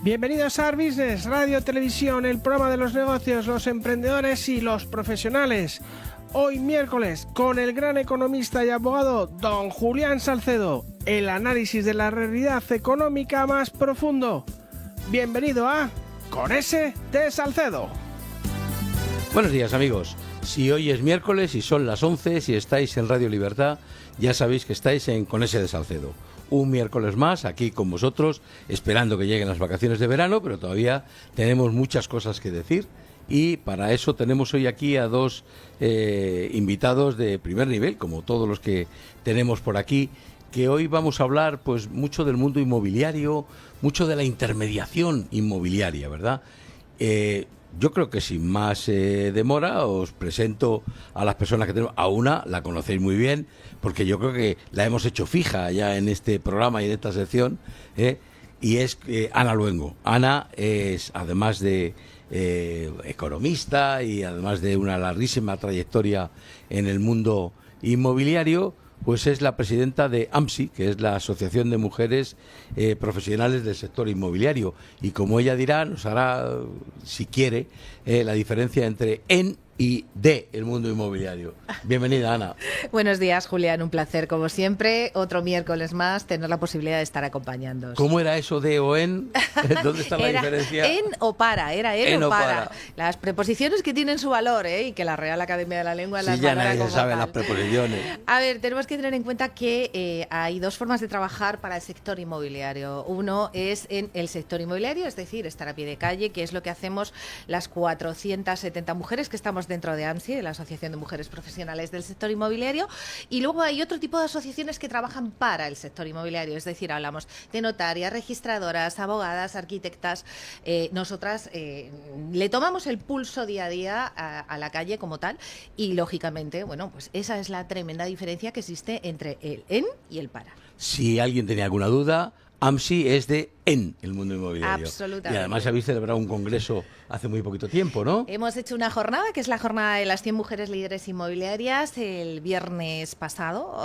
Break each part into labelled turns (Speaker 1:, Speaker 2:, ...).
Speaker 1: Bienvenidos a Art Business, radio, televisión, el programa de los negocios, los emprendedores y los profesionales. Hoy miércoles, con el gran economista y abogado don Julián Salcedo, el análisis de la realidad económica más profundo. Bienvenido a Con S de Salcedo.
Speaker 2: Buenos días, amigos. Si hoy es miércoles y son las 11, si estáis en Radio Libertad, ya sabéis que estáis en Con S de Salcedo. Un miércoles más aquí con vosotros, esperando que lleguen las vacaciones de verano, pero todavía tenemos muchas cosas que decir. Y para eso tenemos hoy aquí a dos invitados de primer nivel, como todos los que tenemos por aquí, que hoy vamos a hablar pues mucho del mundo inmobiliario, mucho de la intermediación inmobiliaria, ¿verdad? Yo creo que sin más demora os presento a las personas que tenemos. A una la conocéis muy bien, porque yo creo que la hemos hecho fija ya en este programa y en esta sección, y es Ana Luengo. Ana es, además de economista y además de una larguísima trayectoria en el mundo inmobiliario, pues es la presidenta de AMSI, que es la Asociación de Mujeres Profesionales del Sector Inmobiliario. Y como ella dirá, nos hará, si quiere, la diferencia entre en y de el mundo inmobiliario. Bienvenida, Ana.
Speaker 3: Buenos días, Julián. Un placer, como siempre. Otro miércoles más, tener la posibilidad de estar acompañándoos.
Speaker 2: ¿Cómo era eso de o en? ¿Dónde está la diferencia?
Speaker 3: En o para, era en o para.
Speaker 2: para.
Speaker 3: Las preposiciones que tienen su valor, y que la Real Academia de la Lengua las
Speaker 2: ya
Speaker 3: valora
Speaker 2: nadie
Speaker 3: como
Speaker 2: sabe
Speaker 3: tal.
Speaker 2: las preposiciones.
Speaker 3: A ver, tenemos que tener en cuenta que hay dos formas de trabajar para el sector inmobiliario. Uno es en el sector inmobiliario, es decir, estar a pie de calle, que es lo que hacemos las 470 mujeres que estamos dentro de AMSI, de la Asociación de Mujeres Profesionales del Sector Inmobiliario, y luego hay otro tipo de asociaciones que trabajan para el sector inmobiliario, es decir, hablamos de notarias, registradoras, abogadas, arquitectas. Nosotras le tomamos el pulso día a día a la calle como tal, y lógicamente, bueno, pues esa es la tremenda diferencia que existe entre el en y el para.
Speaker 2: Si alguien tenía alguna duda, AMSI es de en el mundo inmobiliario.
Speaker 3: Absolutamente.
Speaker 2: Y además habéis celebrado un congreso hace muy poquito tiempo, ¿no?
Speaker 3: Hemos hecho una jornada, que es la jornada de las 100 mujeres líderes inmobiliarias, el viernes pasado.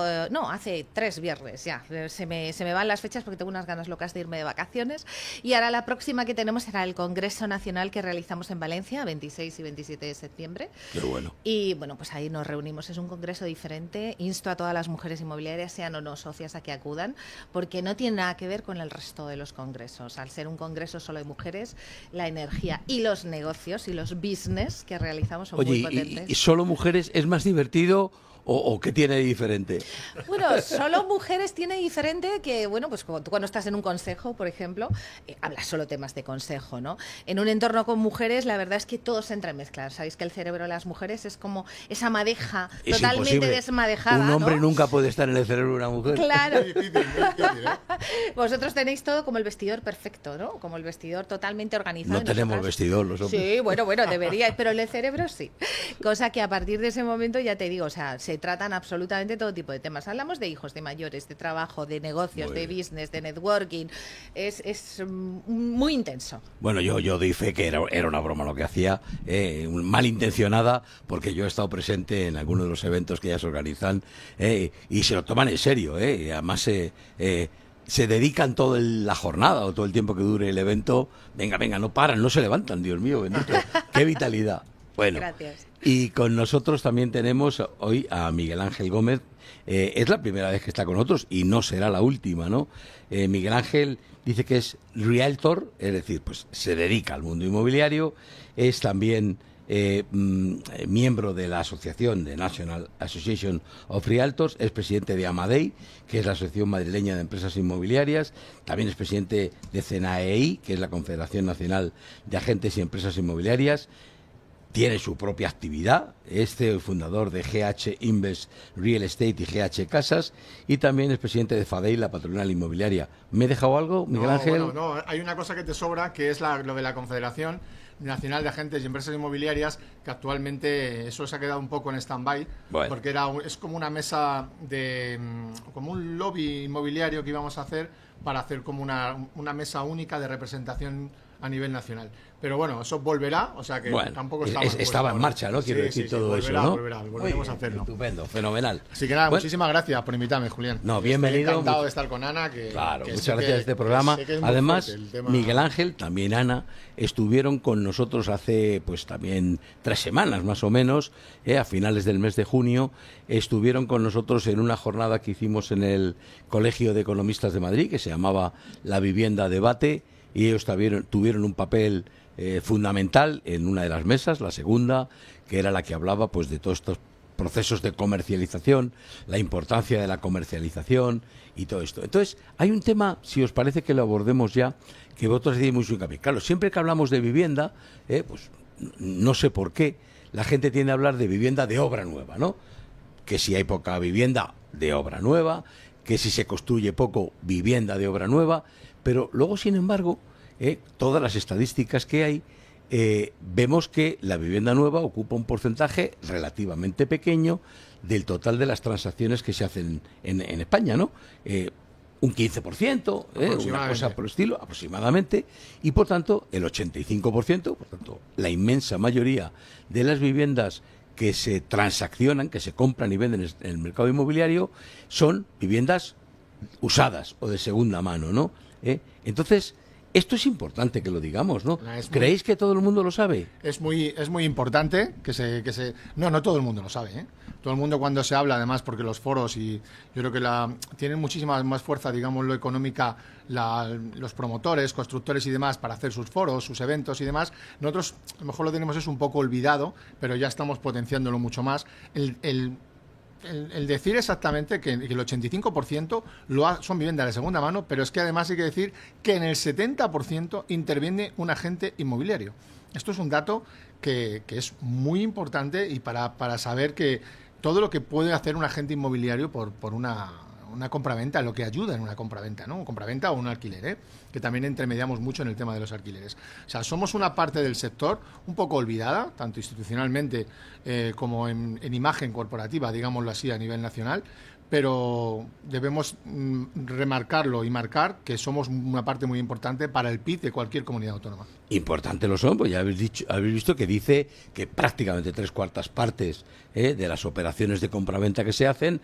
Speaker 3: Hace 3 viernes ya. Se me van las fechas porque tengo unas ganas locas de irme de vacaciones. Y ahora la próxima que tenemos será el Congreso Nacional que realizamos en Valencia, 26 y 27 de septiembre.
Speaker 2: Qué bueno.
Speaker 3: Y bueno, pues ahí nos reunimos. Es un congreso diferente. Insto a todas las mujeres inmobiliarias, sean o no socias, a que acudan, porque no tiene nada que ver con el resto de los congresos. Al ser un congreso solo de mujeres, la energía y los negocios y los business que realizamos son muy potentes.
Speaker 2: ¿Y solo mujeres es más divertido o qué tiene de diferente?
Speaker 3: Bueno, solo mujeres tiene diferente que, bueno, pues tú cuando estás en un consejo, por ejemplo, hablas solo temas de consejo, ¿no? En un entorno con mujeres, la verdad es que todo se entremezcla. Sabéis que el cerebro de las mujeres es como esa madeja
Speaker 2: es
Speaker 3: totalmente
Speaker 2: imposible.
Speaker 3: desmadejada,
Speaker 2: Un hombre
Speaker 3: ¿no?
Speaker 2: nunca puede estar en el cerebro de una mujer.
Speaker 3: Claro.
Speaker 4: Muy difícil,
Speaker 3: Vosotros tenéis todo como el vestidor perfecto, ¿no? Como el vestidor totalmente organizado.
Speaker 2: No tenemos vestidor los hombres.
Speaker 3: Sí, bueno, deberíais, pero el cerebro sí. Cosa que a partir de ese momento, ya te digo, o sea, se tratan absolutamente todo tipo de temas. Hablamos de hijos, de mayores, de trabajo, de negocios, de business, de networking. Es muy intenso.
Speaker 2: Bueno, yo doy fe que era una broma lo que hacía, malintencionada, porque yo he estado presente en algunos de los eventos que ellas organizan, y se lo toman en serio, y además se dedican toda la jornada o todo el tiempo que dure el evento. Venga, no paran, no se levantan, Dios mío, bendito. Qué vitalidad. Bueno,
Speaker 3: gracias.
Speaker 2: Y con nosotros también tenemos hoy a Miguel Ángel Gómez. Es la primera vez que está con nosotros y no será la última, ¿no? Miguel Ángel dice que es realtor, es decir, pues se dedica al mundo inmobiliario, es también miembro de la asociación de National Association of Realtors, es presidente de Amadei, que es la Asociación Madrileña de Empresas Inmobiliarias, también es presidente de CNAEI, que es la Confederación Nacional de Agentes y Empresas Inmobiliarias. Tiene su propia actividad, es el fundador de GH Invest Real Estate y GH Casas, y también es presidente de FADEI, la patronal inmobiliaria. ¿Me he dejado algo, Miguel Ángel?
Speaker 4: No, hay una cosa que te sobra, que es lo de la Confederación Nacional de Agentes y Empresas Inmobiliarias, que actualmente eso se ha quedado un poco en stand-by, porque es como una mesa como un lobby inmobiliario que íbamos a hacer para hacer como una mesa única de representación a nivel nacional. Pero bueno, eso volverá, o sea que tampoco
Speaker 2: estaba en marcha, ¿no? Quiero decir todo
Speaker 4: volverá,
Speaker 2: eso, ¿no?
Speaker 4: Volveremos a hacerlo.
Speaker 2: Estupendo, fenomenal.
Speaker 4: Así que nada, muchísimas gracias por invitarme, Julián.
Speaker 2: No, bienvenido.
Speaker 4: Estoy encantado de estar con Ana.
Speaker 2: Claro, muchas gracias a este programa. Además, Miguel Ángel, también Ana, estuvieron con nosotros hace pues también 3 semanas más o menos, a finales del mes de junio, estuvieron con nosotros en una jornada que hicimos en el Colegio de Economistas de Madrid, que se llamaba La Vivienda Debate, y ellos tuvieron un papel fundamental en una de las mesas, la segunda, que era la que hablaba pues de todos estos procesos de comercialización, la importancia de la comercialización y todo esto. Entonces, hay un tema, si os parece que lo abordemos ya, que vosotros decís mucho hincapié. Claro, siempre que hablamos de vivienda, pues no sé por qué, la gente tiende a hablar de vivienda de obra nueva, ¿no? Que si hay poca vivienda de obra nueva, que si se construye poco, vivienda de obra nueva, pero luego, sin embargo, todas las estadísticas que hay, vemos que la vivienda nueva ocupa un porcentaje relativamente pequeño del total de las transacciones que se hacen en España, ¿no? Un 15%, una cosa por el estilo, aproximadamente, y por tanto el 85%, por tanto la inmensa mayoría de las viviendas que se transaccionan, que se compran y venden en el mercado inmobiliario, son viviendas usadas o de segunda mano, ¿no? Entonces, esto es importante que lo digamos, ¿no? ¿Creéis que todo el mundo lo sabe?
Speaker 4: Es muy importante que se... No todo el mundo lo sabe, ¿eh? Todo el mundo cuando se habla, además, porque los foros, y yo creo que tienen muchísima más fuerza, digámoslo, económica, los promotores, constructores y demás, para hacer sus foros, sus eventos y demás. Nosotros, a lo mejor lo tenemos un poco olvidado, pero ya estamos potenciándolo mucho más. El decir exactamente que el 85% son viviendas de segunda mano, pero es que además hay que decir que en el 70% interviene un agente inmobiliario. Esto es un dato que es muy importante, y para saber que todo lo que puede hacer un agente inmobiliario por una compraventa, lo que ayuda en una compraventa, ¿no? Compraventa o un alquiler, que también intermediamos mucho en el tema de los alquileres. O sea, somos una parte del sector un poco olvidada, tanto institucionalmente como en imagen corporativa, digámoslo así, a nivel nacional, pero debemos remarcarlo y marcar que somos una parte muy importante para el PIB de cualquier comunidad autónoma.
Speaker 2: Importante lo son, pues ya habéis visto que dice que prácticamente 3/4 partes de las operaciones de compraventa que se hacen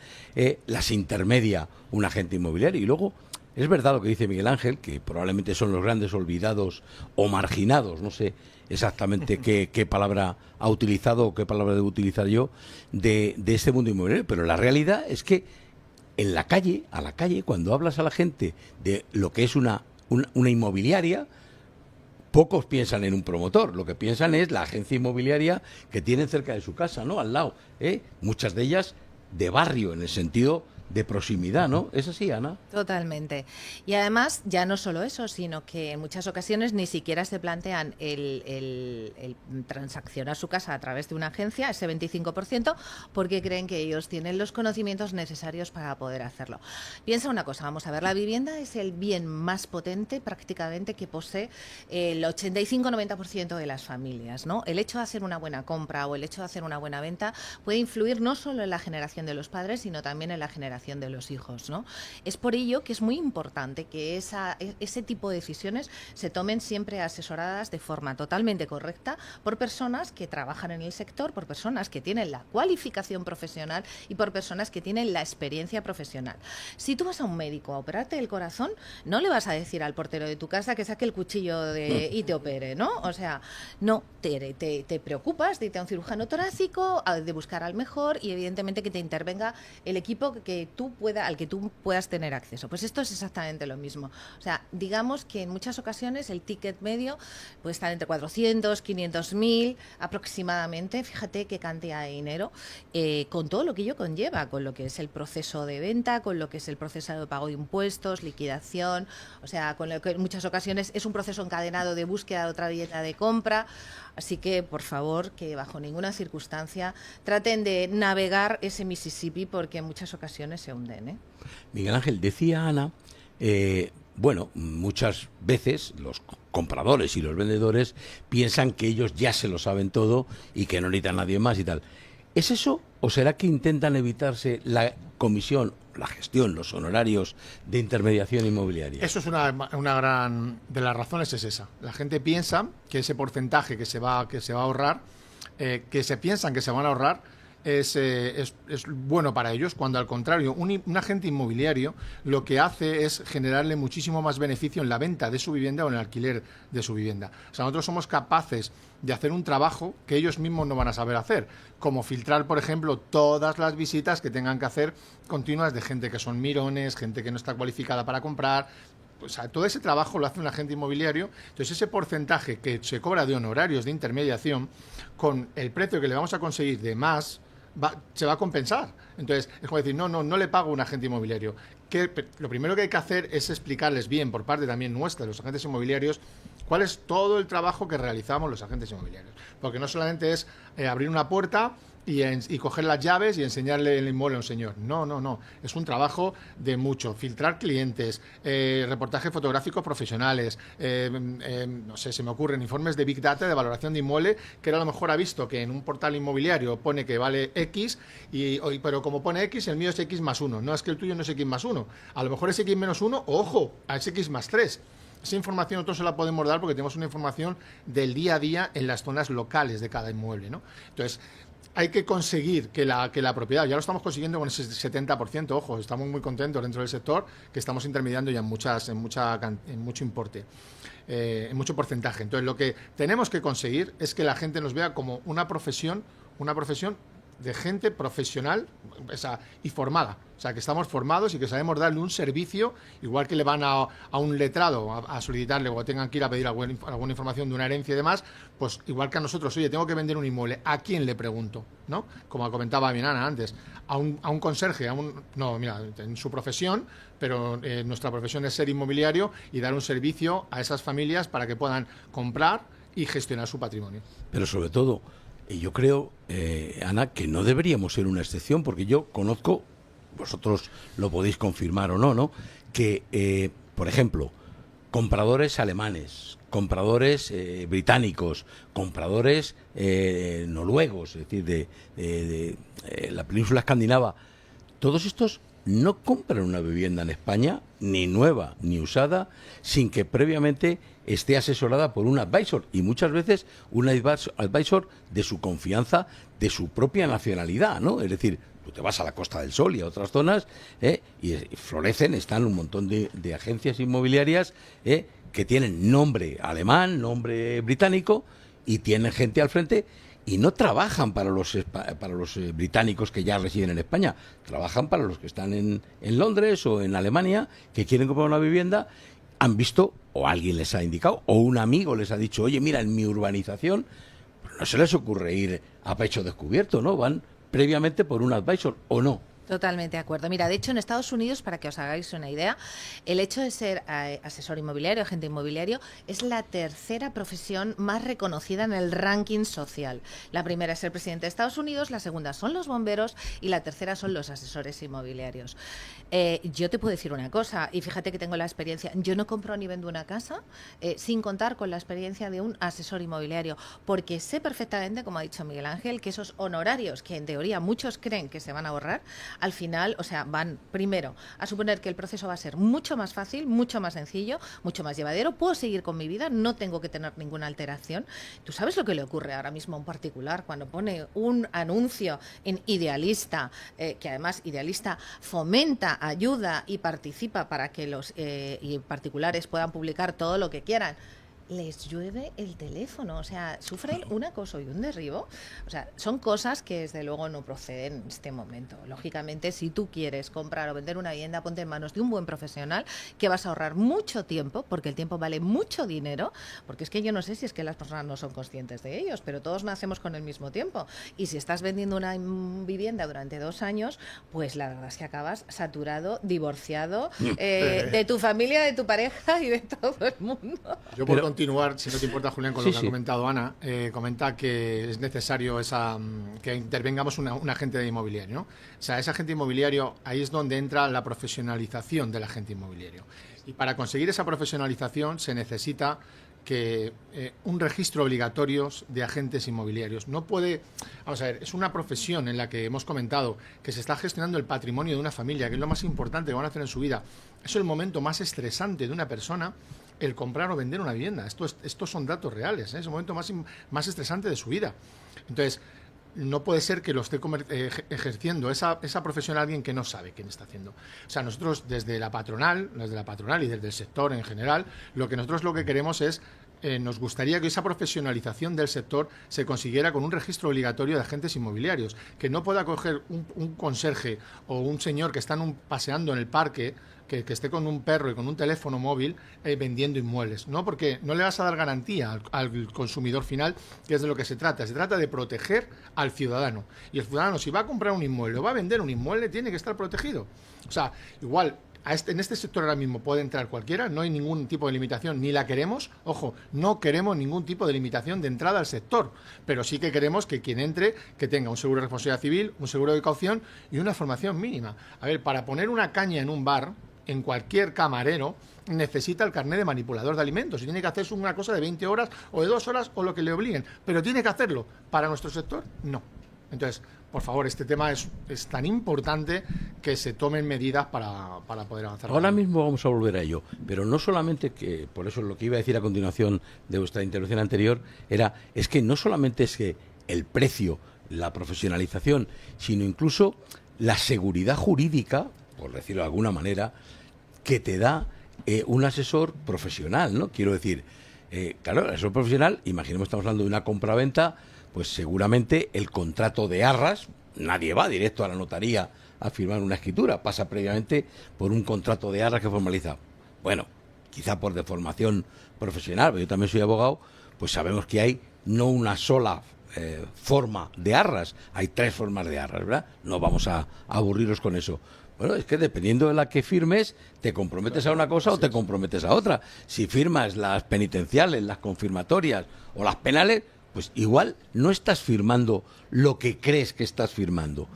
Speaker 2: las intermedia un agente inmobiliario. Y luego es verdad lo que dice Miguel Ángel, que probablemente son los grandes olvidados o marginados, no sé exactamente qué palabra ha utilizado o qué palabra debo utilizar yo de este mundo inmobiliario, pero la realidad es que en la calle, cuando hablas a la gente de lo que es una inmobiliaria, pocos piensan en un promotor, lo que piensan es la agencia inmobiliaria que tienen cerca de su casa, ¿no? Al lado, muchas de ellas de barrio, en el sentido de proximidad, ¿no? ¿Es así, Ana?
Speaker 3: Totalmente. Y además, ya no solo eso, sino que en muchas ocasiones ni siquiera se plantean el transaccionar su casa a través de una agencia, ese 25%, porque creen que ellos tienen los conocimientos necesarios para poder hacerlo. Piensa una cosa, vamos a ver, la vivienda es el bien más potente prácticamente que posee el 85-90% de las familias, ¿no? El hecho de hacer una buena compra o el hecho de hacer una buena venta puede influir no solo en la generación de los padres, sino también en la generación de los hijos, ¿no? Es por ello que es muy importante que ese tipo de decisiones se tomen siempre asesoradas de forma totalmente correcta por personas que trabajan en el sector, por personas que tienen la cualificación profesional y por personas que tienen la experiencia profesional. Si tú vas a un médico a operarte el corazón, no le vas a decir al portero de tu casa que saque el cuchillo y te opere, ¿no? O sea, no, te preocupas de irte a un cirujano torácico, de buscar al mejor y evidentemente que te intervenga el equipo al que tú puedas tener acceso. Pues esto es exactamente lo mismo. O sea, digamos que en muchas ocasiones el ticket medio puede estar entre 400, 500.000 aproximadamente. Fíjate qué cantidad de dinero, con todo lo que ello conlleva, con lo que es el proceso de venta, con lo que es el proceso de pago de impuestos, liquidación, o sea, con lo que en muchas ocasiones es un proceso encadenado de búsqueda de otra vivienda de compra. Así que, por favor, que bajo ninguna circunstancia traten de navegar ese Mississippi, porque en muchas ocasiones se hunden,
Speaker 2: Miguel Ángel, decía Ana, muchas veces los compradores y los vendedores piensan que ellos ya se lo saben todo y que no necesitan a nadie más y tal. ¿Es eso o será que intentan evitarse la comisión, la gestión, los honorarios de intermediación inmobiliaria?
Speaker 4: Eso es una gran de las razones, es esa. La gente piensa que ese porcentaje que se va a ahorrar, que se piensan que se van a ahorrar, es bueno para ellos, cuando al contrario, un agente inmobiliario lo que hace es generarle muchísimo más beneficio en la venta de su vivienda o en el alquiler de su vivienda. O sea, nosotros somos capaces de hacer un trabajo que ellos mismos no van a saber hacer, como filtrar, por ejemplo, todas las visitas que tengan que hacer continuas de gente que son mirones, gente que no está cualificada para comprar. O sea, todo ese trabajo lo hace un agente inmobiliario. Entonces, ese porcentaje que se cobra de honorarios de intermediación, con el precio que le vamos a conseguir de más, se va a compensar. Entonces, es como decir, no le pago a un agente inmobiliario. Lo primero que hay que hacer es explicarles bien, por parte también nuestra, de los agentes inmobiliarios, cuál es todo el trabajo que realizamos los agentes inmobiliarios. Porque no solamente es abrir una puerta y coger las llaves y enseñarle el inmueble a un señor. No. Es un trabajo de mucho. Filtrar clientes, reportajes fotográficos profesionales, no sé, se me ocurren informes de Big Data de valoración de inmueble, que a lo mejor ha visto que en un portal inmobiliario pone que vale X, pero como pone X, el mío es X más 1. No, es que el tuyo no es X más 1. A lo mejor es X menos 1, ojo, es X más 3. Esa información nosotros se la podemos dar porque tenemos una información del día a día en las zonas locales de cada inmueble, ¿no? Entonces, hay que conseguir que la propiedad, ya lo estamos consiguiendo con ese 70%, ojo, estamos muy contentos dentro del sector, que estamos intermediando ya en mucho importe, en mucho porcentaje. Entonces, lo que tenemos que conseguir es que la gente nos vea como una profesión de gente profesional, o sea, y formada. O sea, que estamos formados y que sabemos darle un servicio, igual que le van a un letrado a solicitarle o tengan que ir a pedir alguna información de una herencia y demás, pues igual que a nosotros, oye, tengo que vender un inmueble, ¿a quién le pregunto? ¿No? Como comentaba mi nana antes, a un conserje, no, mira, en su profesión, pero nuestra profesión es ser inmobiliario y dar un servicio a esas familias para que puedan comprar y gestionar su patrimonio.
Speaker 2: Pero sobre todo, yo creo, Ana, que no deberíamos ser una excepción, porque yo conozco, vosotros lo podéis confirmar o no, ¿no? Que, por ejemplo, compradores alemanes, compradores británicos, compradores noruegos, es decir, de la península escandinava, todos estos no compran una vivienda en España, ni nueva ni usada, sin que previamente esté asesorada por un advisor, y muchas veces un advisor de su confianza, de su propia nacionalidad, ¿no? Es decir, tú te vas a la Costa del Sol y a otras zonas y florecen, están un montón de agencias inmobiliarias que tienen nombre alemán, nombre británico, y tienen gente al frente y no trabajan para los británicos que ya residen en España, trabajan para los que están en Londres o en Alemania, que quieren comprar una vivienda, han visto, o alguien les ha indicado, o un amigo les ha dicho, oye, mira, en mi urbanización, pues no se les ocurre ir a pecho descubierto, ¿no? Van previamente por un advisor, ¿o no?
Speaker 3: Totalmente de acuerdo. Mira, de hecho, en Estados Unidos, para que os hagáis una idea, el hecho de ser asesor inmobiliario, agente inmobiliario, es la tercera profesión más reconocida en el ranking social. La primera es el presidente de Estados Unidos, la segunda son los bomberos y la tercera son los asesores inmobiliarios. Yo te puedo decir una cosa, y fíjate que tengo la experiencia, yo no compro ni vendo una casa sin contar con la experiencia de un asesor inmobiliario, porque sé perfectamente, como ha dicho Miguel Ángel, que esos honorarios que en teoría muchos creen que se van a ahorrar, al final, o sea, van primero a suponer que el proceso va a ser mucho más fácil, mucho más sencillo, mucho más llevadero, puedo seguir con mi vida, no tengo que tener ninguna alteración. ¿Tú sabes lo que le ocurre ahora mismo a un particular cuando pone un anuncio en Idealista, que además Idealista fomenta, ayuda y participa para que los particulares puedan publicar todo lo que quieran? Les llueve el teléfono, o sea, sufren un acoso y un derribo. O sea, son cosas que desde luego no proceden en este momento. Lógicamente, si tú quieres comprar o vender una vivienda, ponte en manos de un buen profesional, que vas a ahorrar mucho tiempo, porque el tiempo vale mucho dinero, porque es que yo no sé si es que las personas no son conscientes de ellos, pero todos nacemos con el mismo tiempo. Y si estás vendiendo una vivienda durante 2 años, pues la verdad es que acabas saturado, divorciado, de tu familia, de tu pareja y de todo el mundo.
Speaker 4: Yo por continuar, si no te importa, Julián, con lo que ha comentado Ana, comenta que es necesario que intervengamos un agente de inmobiliario, ¿no? O sea, ese agente inmobiliario, ahí es donde entra la profesionalización del agente inmobiliario. Y para conseguir esa profesionalización se necesita que un registro obligatorio de agentes inmobiliarios. No puede, vamos a ver, es una profesión en la que hemos comentado que se está gestionando el patrimonio de una familia, que es lo más importante que van a hacer en su vida. Es el momento más estresante de una persona, el comprar o vender una vivienda. Estos son datos reales, ¿eh? Es el momento más estresante de su vida. Entonces, no puede ser que lo esté ejerciendo esa profesión alguien que no sabe qué está haciendo. O sea, nosotros desde la patronal y desde el sector en general, lo que queremos es, nos gustaría que esa profesionalización del sector se consiguiera con un registro obligatorio de agentes inmobiliarios, que no pueda coger un conserje o un señor que está paseando en el parque, que esté con un perro y con un teléfono móvil vendiendo inmuebles, ¿no? Porque no le vas a dar garantía al consumidor final, que es de lo que se trata. Se trata de proteger al ciudadano. Y el ciudadano, si va a comprar un inmueble o va a vender un inmueble, tiene que estar protegido. O sea, igual, en este sector ahora mismo puede entrar cualquiera, no hay ningún tipo de limitación, ni la queremos. Ojo, no queremos ningún tipo de limitación de entrada al sector, pero sí que queremos que quien entre, que tenga un seguro de responsabilidad civil, un seguro de caución y una formación mínima. A ver, para poner una caña en un bar, en cualquier camarero, necesita el carnet de manipulador de alimentos y tiene que hacerse una cosa de 20 horas o de 2 horas o lo que le obliguen, pero tiene que hacerlo. Para nuestro sector, no. Entonces, por favor, este tema es tan importante que se tomen medidas para poder avanzar.
Speaker 2: Ahora mismo vamos a volver a ello, pero no solamente que, por eso lo que iba a decir a continuación de vuestra intervención anterior, es que no solamente es que el precio, la profesionalización, sino incluso la seguridad jurídica, por decirlo de alguna manera, que te da un asesor profesional, ¿no? Quiero decir, claro, el asesor profesional, imaginemos estamos hablando de una compraventa, pues seguramente el contrato de arras, nadie va directo a la notaría a firmar una escritura, pasa previamente por un contrato de arras que formaliza. Bueno, quizá por deformación profesional, pero yo también soy abogado, pues sabemos que hay no una sola forma de arras, hay 3 formas de arras, ¿verdad? No vamos a aburriros con eso. Bueno, es que dependiendo de la que firmes, te comprometes a una cosa o te comprometes a otra. Si firmas las penitenciales, las confirmatorias o las penales, pues igual no estás firmando lo que crees que estás firmando.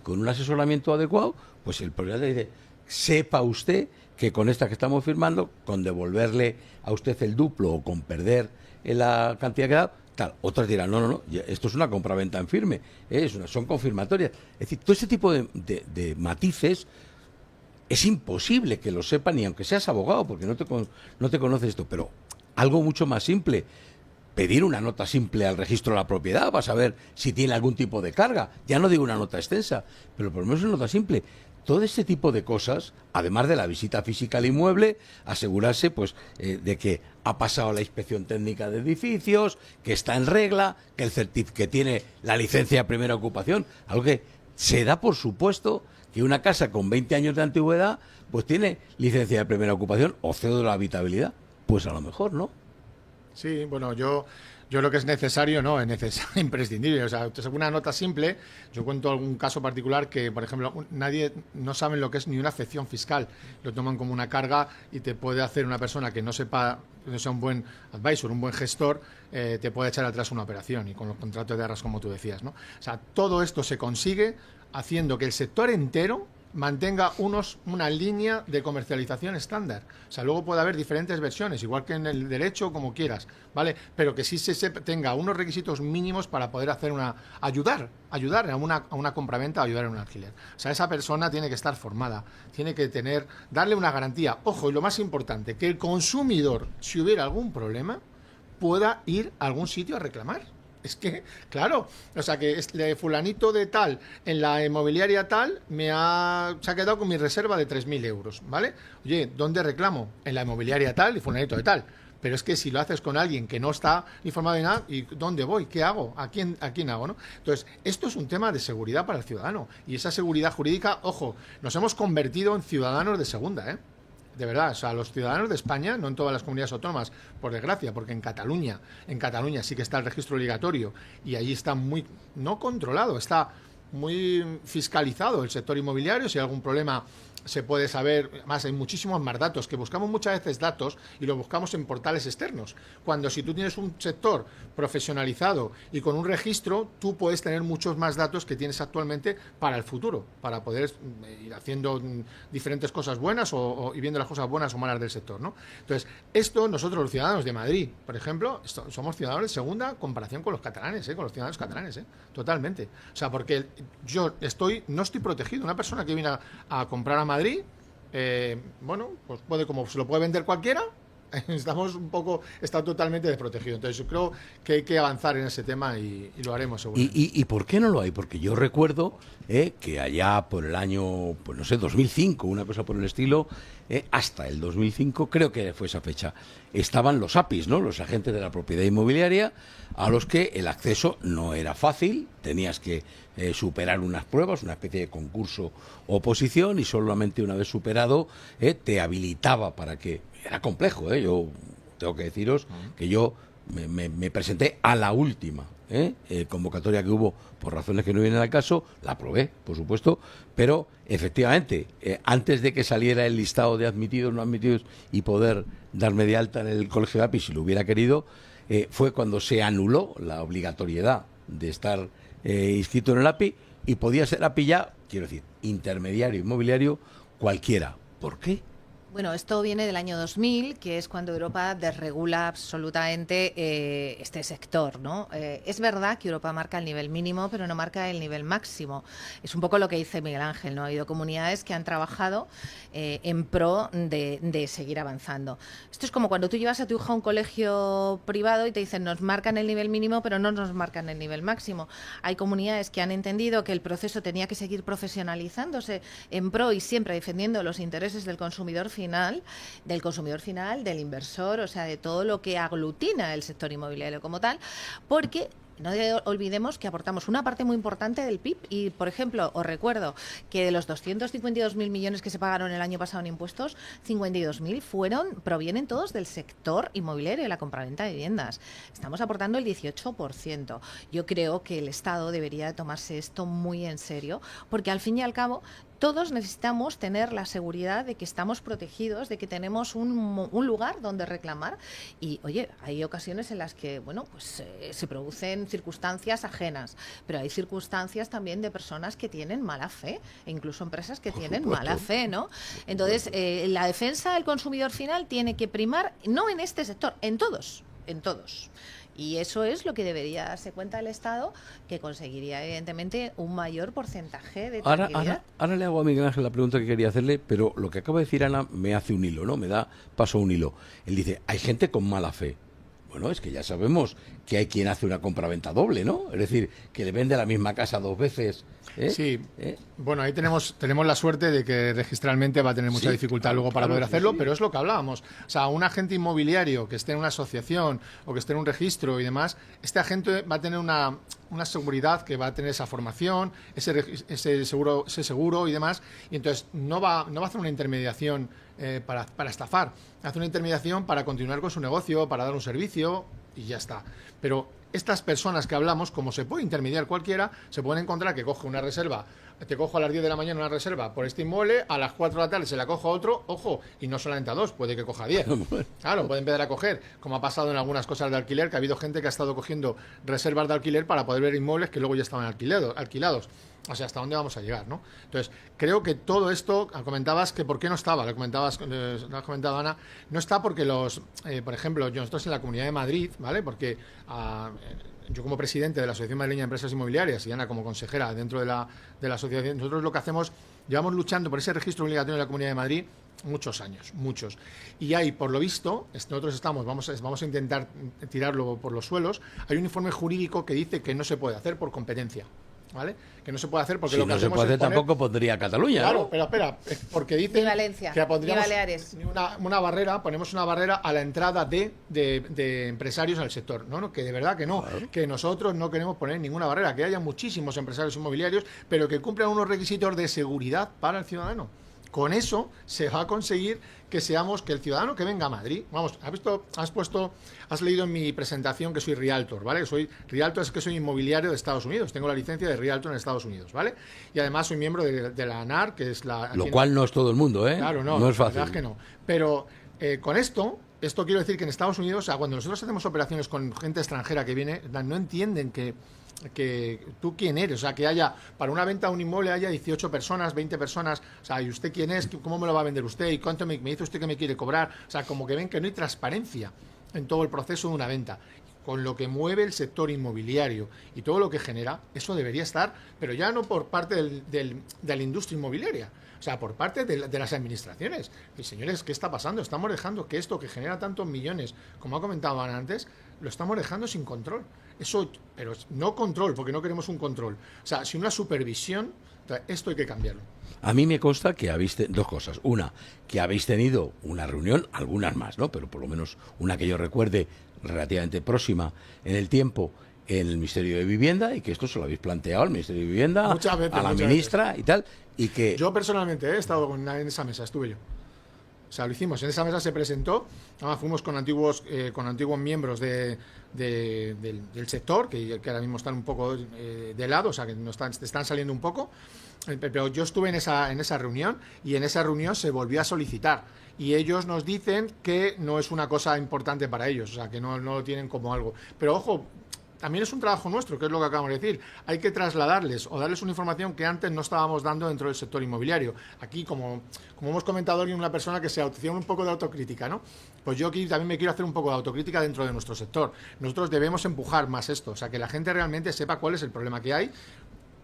Speaker 2: Con un asesoramiento adecuado, pues el propietario te dice, sepa usted que con esta que estamos firmando, con devolverle a usted el duplo o con perder la cantidad que da, tal. Otras dirán, no, esto es una compraventa en firme, son confirmatorias. Es decir, todo ese tipo de matices es imposible que lo sepan, ni aunque seas abogado, porque no te conoces esto, pero algo mucho más simple. Pedir una nota simple al registro de la propiedad para saber si tiene algún tipo de carga. Ya no digo una nota extensa, pero por lo menos una nota simple. Todo este tipo de cosas, además de la visita física al inmueble, asegurarse pues de que ha pasado la inspección técnica de edificios, que está en regla, que tiene la licencia de primera ocupación, algo que se da por supuesto que una casa con 20 años de antigüedad pues tiene licencia de primera ocupación o cédula de habitabilidad. Pues a lo mejor no.
Speaker 4: Sí, bueno, yo lo que es necesario, no, es necesario, imprescindible. O sea, una nota simple, yo cuento algún caso particular que, por ejemplo, no saben lo que es ni una afección fiscal. Lo toman como una carga y te puede hacer una persona que no sepa, no sea un buen advisor, un buen gestor, te puede echar atrás una operación y con los contratos de arras, como tú decías, ¿no? O sea, todo esto se consigue haciendo que el sector entero mantenga una línea de comercialización estándar. O sea, luego puede haber diferentes versiones, igual que en el derecho, como quieras, ¿vale? Pero que sí tenga unos requisitos mínimos para poder hacer ayudar a una compraventa, ayudar en un alquiler. O sea, esa persona tiene que estar formada, tiene que darle una garantía. Ojo, y lo más importante, que el consumidor, si hubiera algún problema, pueda ir a algún sitio a reclamar. Es que, claro, o sea, que fulanito de tal, en la inmobiliaria tal, se ha quedado con mi reserva de 3.000 euros, ¿vale? Oye, ¿dónde reclamo? En la inmobiliaria tal y fulanito de tal. Pero es que si lo haces con alguien que no está informado de nada, ¿y dónde voy? ¿Qué hago? ¿A quién hago? ¿No? Entonces, esto es un tema de seguridad para el ciudadano. Y esa seguridad jurídica, ojo, nos hemos convertido en ciudadanos de segunda, ¿eh? De verdad, o sea, los ciudadanos de España, no en todas las comunidades autónomas, por desgracia, porque en Cataluña sí que está el registro obligatorio y ahí está muy, no controlado, está muy fiscalizado el sector inmobiliario. Si hay algún problema, se puede saber, además hay muchísimos más datos, que buscamos muchas veces datos y los buscamos en portales externos, cuando si tú tienes un sector profesionalizado y con un registro, tú puedes tener muchos más datos que tienes actualmente para el futuro, para poder ir haciendo diferentes cosas buenas y viendo las cosas buenas o malas del sector, ¿no? Entonces, esto nosotros los ciudadanos de Madrid, por ejemplo, somos ciudadanos de segunda comparación con los catalanes, con los ciudadanos catalanes, totalmente. O sea, porque yo no estoy protegido. Una persona que viene a comprar a Madrid, bueno, pues como se lo puede vender cualquiera, está totalmente desprotegido. Entonces yo creo que hay que avanzar en ese tema y lo haremos seguro.
Speaker 2: ¿Y por qué no lo hay? Porque yo recuerdo que allá por el año, pues no sé, 2005, una cosa por el estilo, hasta el 2005, creo que fue esa fecha, estaban los APIs, ¿no? Los agentes de la propiedad inmobiliaria, a los que el acceso no era fácil, tenías que superar unas pruebas, una especie de concurso o oposición, y solamente una vez superado te habilitaba para que... Era complejo, yo tengo que deciros que yo me presenté a la última convocatoria que hubo, por razones que no vienen al caso, la aprobé, por supuesto, pero efectivamente, antes de que saliera el listado de admitidos, no admitidos y poder darme de alta en el colegio de API si lo hubiera querido, fue cuando se anuló la obligatoriedad de estar inscrito en el API y podía ser API ya, quiero decir, intermediario inmobiliario cualquiera. ¿Por qué?
Speaker 3: Bueno, esto viene del año 2000, que es cuando Europa desregula absolutamente este sector, ¿no? Es verdad que Europa marca el nivel mínimo, pero no marca el nivel máximo. Es un poco lo que dice Miguel Ángel, ¿no? Ha habido comunidades que han trabajado en pro de seguir avanzando. Esto es como cuando tú llevas a tu hija a un colegio privado y te dicen nos marcan el nivel mínimo, pero no nos marcan el nivel máximo. Hay comunidades que han entendido que el proceso tenía que seguir profesionalizándose en pro y siempre defendiendo los intereses del consumidor final, del inversor, o sea, de todo lo que aglutina el sector inmobiliario como tal, porque no olvidemos que aportamos una parte muy importante del PIB y, por ejemplo, os recuerdo que de los 252.000 millones que se pagaron el año pasado en impuestos, 52.000 provienen todos del sector inmobiliario, de la compraventa de viviendas. Estamos aportando el 18%. Yo creo que el Estado debería tomarse esto muy en serio, porque al fin y al cabo todos necesitamos tener la seguridad de que estamos protegidos, de que tenemos un lugar donde reclamar y, oye, hay ocasiones en las que, bueno, pues se producen circunstancias ajenas, pero hay circunstancias también de personas que tienen mala fe, e incluso empresas que tienen mala fe, ¿no? Entonces, la defensa del consumidor final tiene que primar, no en este sector, en todos. Y eso es lo que debería darse cuenta el Estado, que conseguiría evidentemente un mayor porcentaje de tranquilidad.
Speaker 2: Ahora le hago a Miguel Ángel la pregunta que quería hacerle, pero lo que acaba de decir Ana me hace un hilo, ¿no? Me da paso a un hilo. Él dice, hay gente con mala fe. Bueno, es que ya sabemos que hay quien hace una compraventa doble, ¿no? Es decir, que le vende la misma casa dos veces.
Speaker 4: Sí, bueno, ahí tenemos la suerte de que registralmente va a tener mucha dificultad luego para poder hacerlo, pero es lo que hablábamos. O sea, un agente inmobiliario que esté en una asociación o que esté en un registro y demás, este agente va a tener una seguridad, que va a tener esa formación, ese seguro y demás, y entonces no va a hacer una intermediación para estafar, hace una intermediación para continuar con su negocio, para dar un servicio y ya está. Pero estas personas que hablamos, como se puede intermediar cualquiera, se pueden encontrar que coge una reserva, te cojo a las 10 de la mañana una reserva por este inmueble, a las 4 de la tarde se la cojo a otro, ojo, y no solamente a 2, puede que coja 10. Claro, puede empezar a coger, como ha pasado en algunas cosas de alquiler, que ha habido gente que ha estado cogiendo reservas de alquiler para poder ver inmuebles que luego ya estaban alquilados. O sea, ¿hasta dónde vamos a llegar, no? Entonces, creo que todo esto, comentabas que por qué no estaba, lo has comentado Ana, no está porque por ejemplo, nosotros en la Comunidad de Madrid, ¿vale? Porque yo como presidente de la Asociación Madrileña de Empresas Inmobiliarias y Ana como consejera dentro de la asociación, nosotros lo que hacemos, llevamos luchando por ese registro obligatorio de la Comunidad de Madrid muchos años. Y hay, por lo visto, nosotros vamos a intentar tirarlo por los suelos, hay un informe jurídico que dice que no se puede hacer por competencia. ¿Vale? Que no se puede hacer porque
Speaker 2: si
Speaker 4: lo que
Speaker 2: no se puede hacer tampoco pondría Cataluña.
Speaker 4: Claro,
Speaker 2: ¿no?
Speaker 4: pero espera, porque dicen
Speaker 3: ni Valencia,
Speaker 4: que pondríamos
Speaker 3: ni Baleares.
Speaker 4: una barrera, ponemos una barrera a la entrada de empresarios al sector. No, que de verdad que no, claro. Que nosotros no queremos poner ninguna barrera, que haya muchísimos empresarios inmobiliarios, pero que cumplan unos requisitos de seguridad para el ciudadano. con eso se va a conseguir que el ciudadano que venga a Madrid, vamos, has leído en mi presentación que soy Realtor, ¿vale? Soy Realtor, es que soy inmobiliario de Estados Unidos, tengo la licencia de Realtor en Estados Unidos, ¿vale? Y además soy miembro de la ANAR, que es la...
Speaker 2: Lo cual no es todo el mundo, ¿eh?
Speaker 4: Claro, no es fácil. La verdad es que no. Pero con esto quiero decir que en Estados Unidos, o sea, cuando nosotros hacemos operaciones con gente extranjera que viene, no entienden que tú quién eres, o sea, que haya, para una venta de un inmueble haya 18 personas, 20 personas, o sea, ¿y usted quién es? ¿Cómo me lo va a vender usted? ¿Y cuánto me dice usted que me quiere cobrar? O sea, como que ven que no hay transparencia en todo el proceso de una venta. Con lo que mueve el sector inmobiliario y todo lo que genera, eso debería estar, pero ya no por parte de la industria inmobiliaria, o sea, por parte de las administraciones. Y señores, ¿qué está pasando? Estamos dejando que esto que genera tantos millones, como ha comentado antes, lo estamos dejando sin control. Eso, pero no control, porque no queremos un control. O sea, sin una supervisión, esto hay que cambiarlo.
Speaker 2: A mí me consta que habéis dos cosas. Una, que habéis tenido una reunión, algunas más, ¿no? Pero por lo menos una que yo recuerde relativamente próxima en el tiempo en el Ministerio de Vivienda, y que esto se lo habéis planteado al Ministerio de Vivienda,
Speaker 4: muchas veces,
Speaker 2: a la ministra
Speaker 4: veces.
Speaker 2: Y tal, y que...
Speaker 4: Yo personalmente he estado en esa mesa, estuve yo. O sea, lo hicimos. En esa mesa se presentó, fuimos con antiguos miembros del sector, que ahora mismo están un poco de lado, o sea, que no están saliendo un poco. Pero yo estuve en esa reunión, y en esa reunión se volvió a solicitar. Y ellos nos dicen que no es una cosa importante para ellos, o sea, que no lo tienen como algo. Pero ojo, también es un trabajo nuestro, que es lo que acabamos de decir. Hay que trasladarles o darles una información que antes no estábamos dando dentro del sector inmobiliario. Aquí, como hemos comentado, hay una persona que se hacía un poco de autocrítica, ¿no? Pues yo aquí también me quiero hacer un poco de autocrítica dentro de nuestro sector. Nosotros debemos empujar más esto, o sea, que la gente realmente sepa cuál es el problema que hay,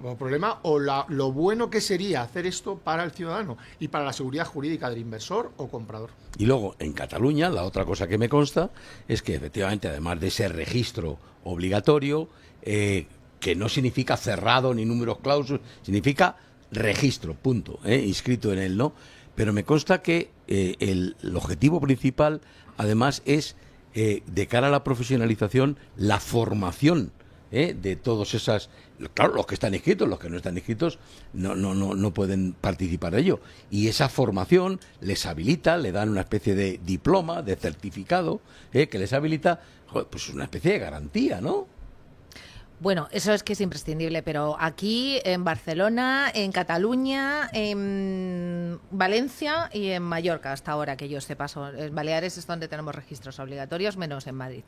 Speaker 4: lo bueno que sería hacer esto para el ciudadano y para la seguridad jurídica del inversor o comprador.
Speaker 2: Y luego, en Cataluña, la otra cosa que me consta es que, efectivamente, además de ese registro obligatorio, que no significa cerrado ni números clausus, significa registro, punto, inscrito en él, ¿no? Pero me consta que el objetivo principal, además, es, de cara a la profesionalización, la formación de todos esas, claro, los que están inscritos, los que no están inscritos no pueden participar de ello, y esa formación les habilita, le dan una especie de diploma, de certificado, que les habilita, pues una especie de garantía, ¿no?
Speaker 3: Bueno, eso es que es imprescindible, pero aquí en Barcelona, en Cataluña, en Valencia y en Mallorca, hasta ahora que yo sepa, en Baleares es donde tenemos registros obligatorios, menos en Madrid.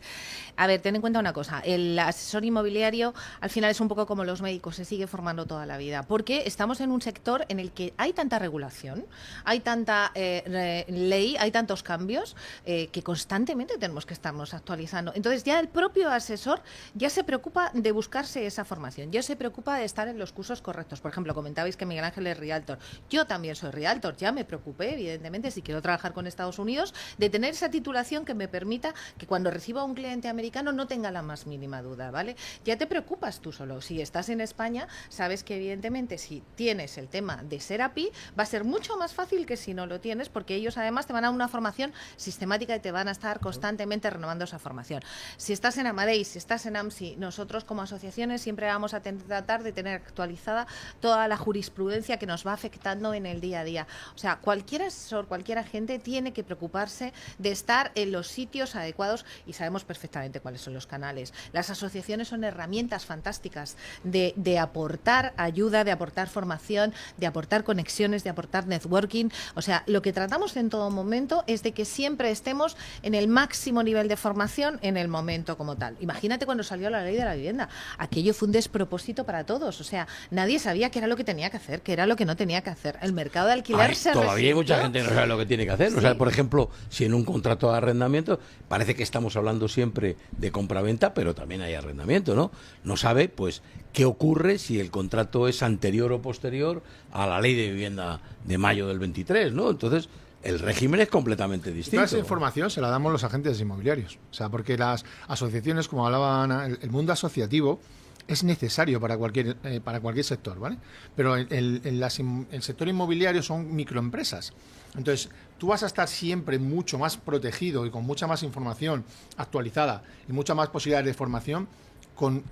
Speaker 3: A ver, ten en cuenta una cosa, el asesor inmobiliario al final es un poco como los médicos, se sigue formando toda la vida, porque estamos en un sector en el que hay tanta regulación, hay tanta ley, hay tantos cambios, que constantemente tenemos que estarnos actualizando. Entonces ya el propio asesor ya se preocupa de buscarse esa formación, ya se preocupa de estar en los cursos correctos. Por ejemplo, comentabais que Miguel Ángel es Realtor. Yo también soy Realtor, ya me preocupé, evidentemente, si quiero trabajar con Estados Unidos, de tener esa titulación que me permita que cuando reciba a un cliente americano no tenga la más mínima duda, ¿vale? Ya te preocupas tú solo. Si estás en España, sabes que evidentemente si tienes el tema de Serapi, va a ser mucho más fácil que si no lo tienes, porque ellos además te van a dar una formación sistemática y te van a estar constantemente renovando esa formación. Si estás en Amadei, si estás en AMSI, nosotros como asociaciones siempre vamos a tratar de tener actualizada toda la jurisprudencia que nos va afectando en el día a día. O sea, cualquier asesor, cualquier agente tiene que preocuparse de estar en los sitios adecuados, y sabemos perfectamente cuáles son los canales. Las asociaciones son herramientas fantásticas de aportar ayuda, de aportar formación, de aportar conexiones, de aportar networking. O sea, lo que tratamos en todo momento es de que siempre estemos en el máximo nivel de formación en el momento como tal. Imagínate cuando salió la ley de la vivienda. Aquello fue un despropósito para todos, o sea, nadie sabía qué era lo que tenía que hacer, qué era lo que no tenía que hacer. El mercado de alquiler
Speaker 2: todavía hay mucha gente que no sabe lo que tiene que hacer. Sí. O sea, por ejemplo, si en un contrato de arrendamiento, parece que estamos hablando siempre de compraventa, pero también hay arrendamiento, ¿no? No sabe, pues, qué ocurre si el contrato es anterior o posterior a la ley de vivienda de mayo del 23, ¿no? Entonces, el régimen es completamente distinto.
Speaker 4: Toda esa información se la damos los agentes inmobiliarios. O sea, porque las asociaciones, como hablaba Ana, el mundo asociativo es necesario para cualquier sector, ¿vale? Pero el sector inmobiliario son microempresas. Entonces, tú vas a estar siempre mucho más protegido y con mucha más información actualizada y muchas más posibilidades de formación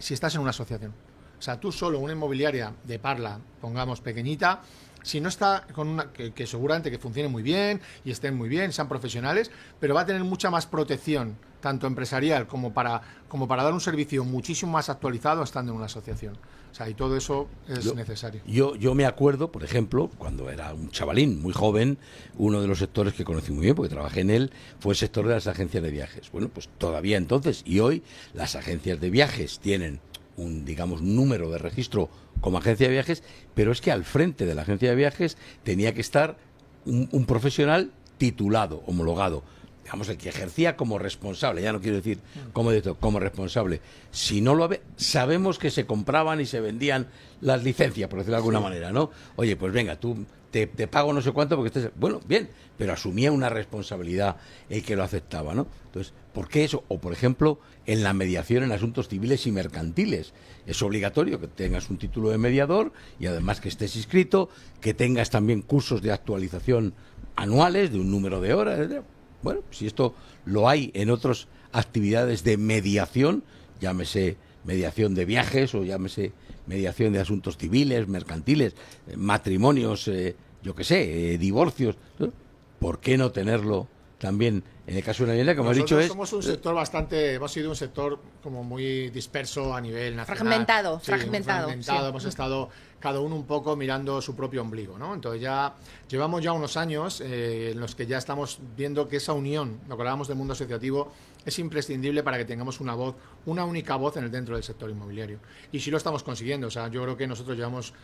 Speaker 4: si estás en una asociación. O sea, tú solo, una inmobiliaria de Parla, pongamos pequeñita, si no está con una que seguramente que funcione muy bien y estén muy bien, sean profesionales, pero va a tener mucha más protección, tanto empresarial como para dar un servicio muchísimo más actualizado estando en una asociación. O sea, y todo eso es necesario.
Speaker 2: Yo me acuerdo, por ejemplo, cuando era un chavalín muy joven, uno de los sectores que conocí muy bien, porque trabajé en él, fue el sector de las agencias de viajes. Bueno, pues todavía entonces, y hoy, las agencias de viajes tienen un, digamos, número de registro como agencia de viajes, pero es que al frente de la agencia de viajes tenía que estar un profesional titulado, homologado, digamos, el que ejercía como responsable, ya no quiero decir como director, como responsable. Si no lo sabemos que se compraban y se vendían las licencias, por decirlo de alguna manera, ¿no? Oye, pues venga, tú te pago no sé cuánto porque estés... Bueno, bien, pero asumía una responsabilidad el que lo aceptaba, ¿no? Entonces, ¿por qué eso? O, por ejemplo, en la mediación en asuntos civiles y mercantiles. Es obligatorio que tengas un título de mediador y además que estés inscrito, que tengas también cursos de actualización anuales de un número de horas, etc. Bueno, si esto lo hay en otras actividades de mediación, llámese mediación de viajes o llámese mediación de asuntos civiles, mercantiles, matrimonios, yo qué sé, divorcios, ¿no? ¿Por qué no tenerlo también en el caso de una vivienda? Como he dicho,
Speaker 4: somos un sector hemos sido un sector como muy disperso a nivel nacional.
Speaker 3: Fragmentado.
Speaker 4: Hemos estado cada uno un poco mirando su propio ombligo, ¿no? Entonces llevamos unos años en los que ya estamos viendo que esa unión, lo que hablábamos del mundo asociativo, es imprescindible para que tengamos una única voz dentro del sector inmobiliario. Y sí lo estamos consiguiendo. O sea, yo creo que nosotros llevamos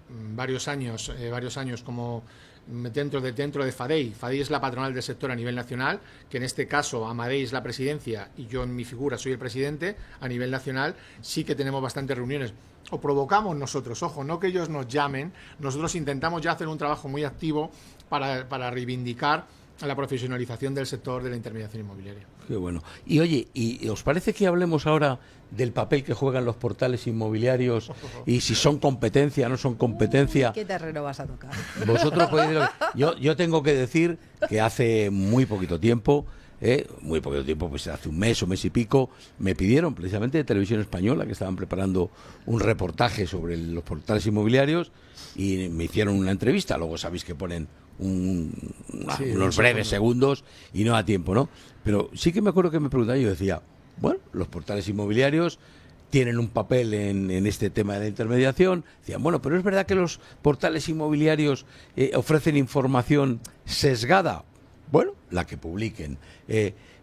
Speaker 4: varios años como dentro de FADEI. FADEI es la patronal del sector a nivel nacional, que en este caso Amadei es la presidencia y yo en mi figura soy el presidente. A nivel nacional sí que tenemos bastantes reuniones. O provocamos nosotros, ojo, no que ellos nos llamen, nosotros intentamos ya hacer un trabajo muy activo para reivindicar la profesionalización del sector de la intermediación inmobiliaria.
Speaker 2: Qué bueno. Y oye, ¿y os parece que hablemos ahora del papel que juegan los portales inmobiliarios y si son competencia o no son competencia?
Speaker 3: ¿Qué terreno vas a tocar?
Speaker 2: Vosotros podéis decir... Yo tengo que decir que hace muy poquito tiempo, pues hace un mes o mes y pico, me pidieron precisamente de Televisión Española, que estaban preparando un reportaje sobre los portales inmobiliarios y me hicieron una entrevista. Luego sabéis que ponen unos breves segundos y no da tiempo, ¿no? Pero sí que me acuerdo que me preguntaban y yo decía, bueno, los portales inmobiliarios tienen un papel en este tema de la intermediación. Decían, bueno, pero es verdad que los portales inmobiliarios ofrecen información sesgada. Bueno, la que publiquen.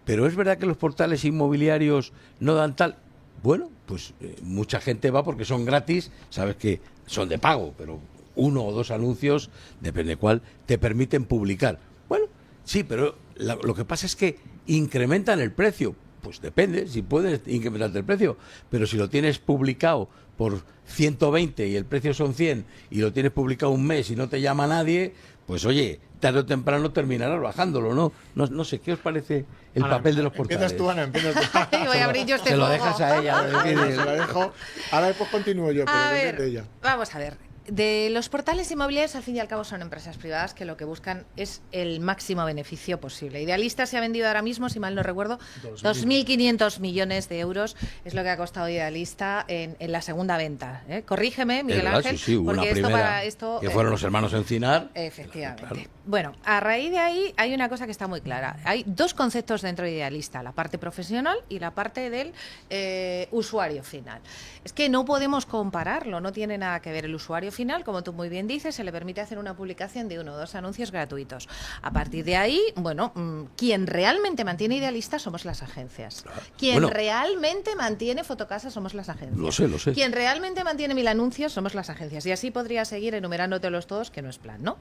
Speaker 2: Pero es verdad que los portales inmobiliarios no dan tal. Bueno, pues mucha gente va porque son gratis, sabes que son de pago, pero 1 o 2 anuncios, depende de cuál, te permiten publicar. Bueno, sí, pero lo que pasa es que incrementan el precio. Pues depende, si puedes incrementarte el precio, pero si lo tienes publicado por 120 y el precio son 100 y lo tienes publicado un mes y no te llama nadie, pues oye, tarde o temprano terminarás bajándolo, ¿no? No sé, ¿qué os parece el papel de los portales?
Speaker 4: Empiezas tú, Ana,
Speaker 3: Voy a abrir yo este
Speaker 2: Se lo
Speaker 3: fuego.
Speaker 2: dejas a ella.
Speaker 4: Se lo dejo. Ahora después continúo yo, pero
Speaker 3: A
Speaker 4: depende
Speaker 3: ver,
Speaker 4: de ella.
Speaker 3: vamos a ver. De los portales inmobiliarios, al fin y al cabo, son empresas privadas que lo que buscan es el máximo beneficio posible. Idealista se ha vendido ahora mismo, si mal no recuerdo, 2.500 millones de euros es lo que ha costado Idealista en la segunda venta. Corrígeme, Miguel Ángel,
Speaker 2: sí,
Speaker 3: porque
Speaker 2: una
Speaker 3: esto
Speaker 2: primera,
Speaker 3: para esto...
Speaker 2: que fueron los hermanos Encinar.
Speaker 3: Efectivamente.
Speaker 2: Claro.
Speaker 3: Bueno, a raíz de ahí hay una cosa que está muy clara. Hay 2 conceptos dentro de Idealista, la parte profesional y la parte del usuario final. Es que no podemos compararlo, no tiene nada que ver el usuario final, como tú muy bien dices, se le permite hacer una publicación de 1 o 2 anuncios gratuitos. A partir de ahí, bueno, quien realmente mantiene Idealista somos las agencias.
Speaker 2: Claro.
Speaker 3: Quien realmente mantiene Fotocasa somos las agencias.
Speaker 2: Lo sé.
Speaker 3: Quien realmente mantiene 1000 anuncios somos las agencias. Y así podría seguir enumerándotelos todos, que no es plan, ¿no?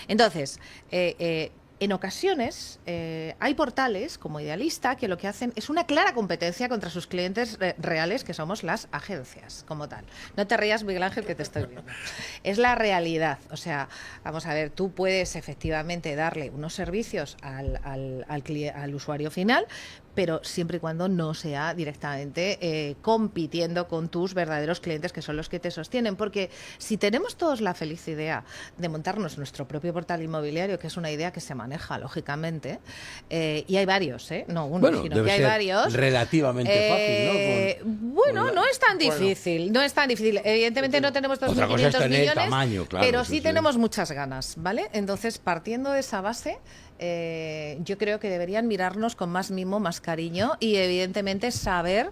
Speaker 3: Entonces, en ocasiones hay portales como Idealista que lo que hacen es una clara competencia contra sus clientes reales, que somos las agencias como tal. No te rías, Miguel Ángel, que te estoy viendo. Es la realidad. O sea, vamos a ver, tú puedes efectivamente darle unos servicios al usuario final, pero siempre y cuando no sea directamente compitiendo con tus verdaderos clientes, que son los que te sostienen. Porque si tenemos todos la feliz idea de montarnos nuestro propio portal inmobiliario, que es una idea que se maneja, lógicamente, y hay varios, no uno,
Speaker 2: bueno,
Speaker 3: sino que hay varios.
Speaker 2: Relativamente fácil, ¿no?
Speaker 3: Bueno, no es tan difícil, no es tan difícil. Evidentemente no tenemos 2.500 millones,
Speaker 2: tamaño, claro,
Speaker 3: pero sí tenemos muchas ganas, ¿vale? Entonces, partiendo de esa base, yo creo que deberían mirarnos con más mimo, más cariño y evidentemente saber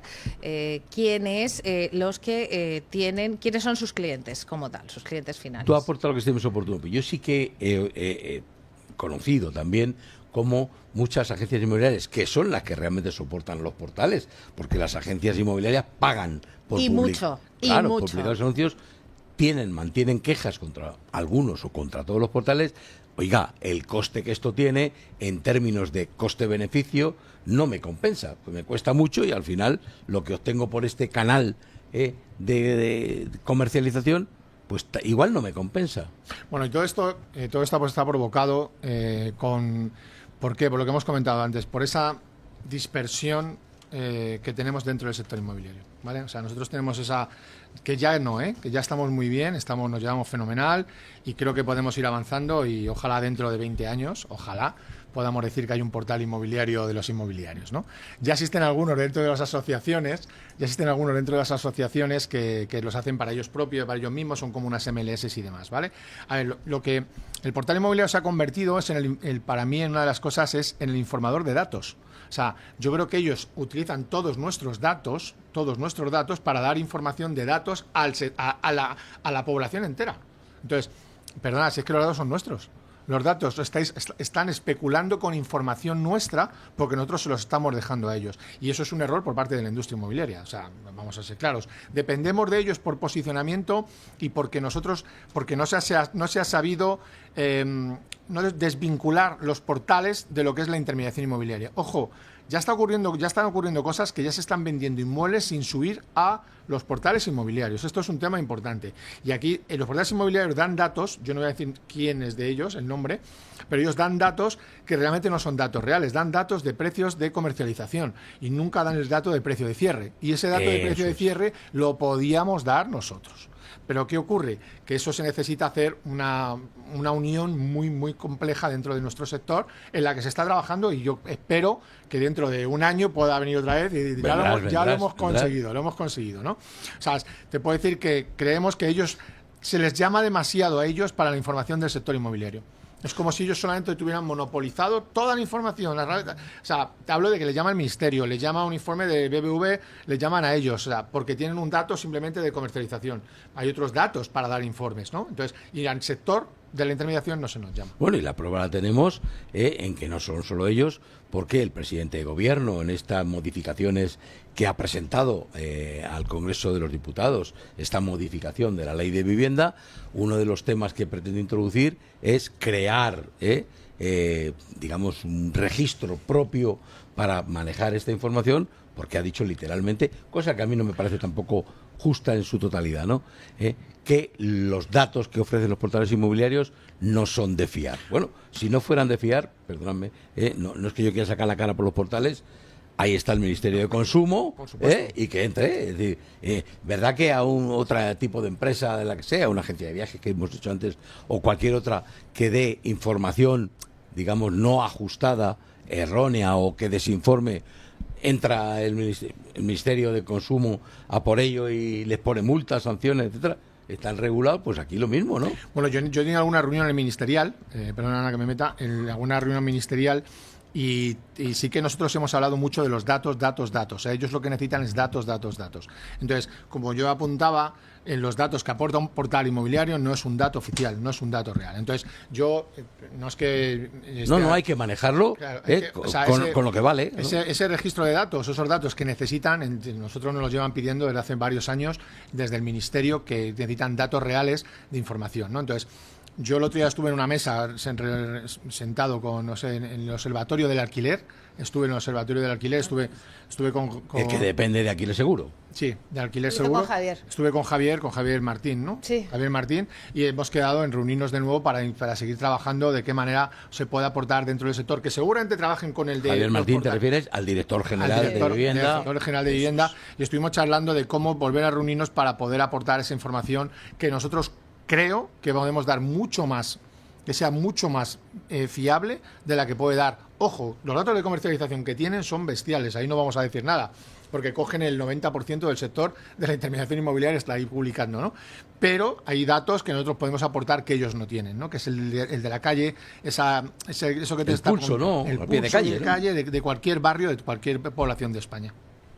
Speaker 3: quiénes son sus clientes como tal, sus clientes finales.
Speaker 2: Tú aportas lo que estemos oportuno. Yo sí que he conocido también como muchas agencias inmobiliarias, que son las que realmente soportan los portales, porque las agencias inmobiliarias pagan por publicar los anuncios, mantienen quejas contra algunos o contra todos los portales. Oiga, el coste que esto tiene en términos de coste-beneficio no me compensa, pues me cuesta mucho y al final lo que obtengo por este canal de comercialización pues igual no me compensa.
Speaker 4: Bueno, y todo esto pues está provocado ¿por qué? Por lo que hemos comentado antes, por esa dispersión que tenemos dentro del sector inmobiliario, ¿vale? O sea, nosotros tenemos esa que ya que ya estamos muy bien, nos llevamos fenomenal y creo que podemos ir avanzando y ojalá dentro de 20 años, podamos decir que hay un portal inmobiliario de los inmobiliarios, ¿no? Ya existen algunos dentro de las asociaciones, que los hacen para ellos propios, para ellos mismos, son como unas MLS y demás, ¿vale? A ver, lo que el portal inmobiliario se ha convertido es para mí en una de las cosas es en el informador de datos. O sea, yo creo que ellos utilizan todos nuestros datos para dar información de datos a la población entera. Entonces, perdona, si es que los datos son nuestros. Los datos están especulando con información nuestra porque nosotros se los estamos dejando a ellos. Y eso es un error por parte de la industria inmobiliaria. O sea, vamos a ser claros. Dependemos de ellos por posicionamiento y porque no se ha sabido no desvincular los portales de lo que es la intermediación inmobiliaria. Ojo, ya están ocurriendo cosas que ya se están vendiendo inmuebles sin subir a los portales inmobiliarios. Esto es un tema importante. Y aquí los portales inmobiliarios dan datos, yo no voy a decir quién es de ellos, el nombre, pero ellos dan datos que realmente no son datos reales, dan datos de precios de comercialización y nunca dan el dato de precio de cierre. Y ese dato de precio de cierre lo podíamos dar nosotros. Pero ¿qué ocurre? Que eso se necesita hacer una unión muy, muy compleja dentro de nuestro sector en la que se está trabajando y yo espero que dentro de un año pueda venir otra vez y ya lo hemos conseguido, ¿no? O sea, te puedo decir que creemos que se les llama demasiado a ellos para la información del sector inmobiliario. Es como si ellos solamente tuvieran monopolizado toda la información. O sea, te hablo de que le llama el ministerio, le llama un informe de BBV, le llaman a ellos, o sea, porque tienen un dato simplemente de comercialización. Hay otros datos para dar informes, ¿no? Entonces, y al sector de la intermediación no se nos llama.
Speaker 2: Bueno, y la prueba la tenemos en que no son solo ellos, porque el presidente de gobierno en estas modificaciones que ha presentado al Congreso de los Diputados, esta modificación de la Ley de Vivienda, uno de los temas que pretende introducir es crear, digamos, un registro propio para manejar esta información, porque ha dicho literalmente, cosa que a mí no me parece tampoco justa en su totalidad, ¿no? Que los datos que ofrecen los portales inmobiliarios no son de fiar. Bueno, si no fueran de fiar, perdóname, no es que yo quiera sacar la cara por los portales, ahí está el Ministerio de Consumo, y que entre. Es decir, ¿verdad que a otro tipo de empresa, de la que sea, una agencia de viajes que hemos dicho antes, o cualquier otra que dé información, digamos, no ajustada, errónea o que desinforme, entra el Ministerio de Consumo a por ello y les pone multas, sanciones, etcétera? Están regulados, pues aquí lo mismo, ¿no?
Speaker 4: Bueno, yo tenía alguna reunión en el ministerial, perdona que me meta, en alguna reunión ministerial y sí que nosotros hemos hablado mucho de los datos. O sea, ellos lo que necesitan es datos. Entonces, como yo apuntaba, en los datos que aporta un portal inmobiliario no es un dato oficial, no es un dato real. Entonces, yo no es que...
Speaker 2: No hay que manejarlo, claro, con lo que vale, ¿no?
Speaker 4: Ese registro de datos, esos datos que necesitan, nosotros nos los llevan pidiendo desde hace varios años, desde el Ministerio, que necesitan datos reales de información, ¿no? Entonces, Yo el otro día estuve en una mesa sentado con, no sé, en el observatorio del alquiler. Estuve en el observatorio del alquiler, estuve con...
Speaker 2: Es que depende de Alquiler Seguro.
Speaker 4: Sí, de Alquiler
Speaker 3: Estuve
Speaker 4: Seguro.
Speaker 3: con Javier.
Speaker 4: Estuve con Javier Martín, ¿no?
Speaker 3: Sí.
Speaker 4: Javier Martín, y hemos quedado en reunirnos de nuevo para seguir trabajando de qué manera se puede aportar dentro del sector, que seguramente trabajen con el de...
Speaker 2: Javier Martín, ¿te
Speaker 4: portales.
Speaker 2: refieres al director general de Vivienda?
Speaker 4: Director general de Vivienda, y estuvimos charlando de cómo volver a reunirnos para poder aportar esa información que nosotros creo que podemos dar mucho más, que sea mucho más fiable de la que puede dar. Ojo, los datos de comercialización que tienen son bestiales, ahí no vamos a decir nada, porque cogen el 90% del sector de la intermediación inmobiliaria, está ahí publicando, ¿no? Pero hay datos que nosotros podemos aportar que ellos no tienen, ¿no? Que es el de la calle, eso que te
Speaker 2: El
Speaker 4: está...
Speaker 2: pulso, ¿no?
Speaker 4: El
Speaker 2: Al pie de
Speaker 4: pulso
Speaker 2: calle, ¿no?
Speaker 4: calle de cualquier barrio, de cualquier población de España.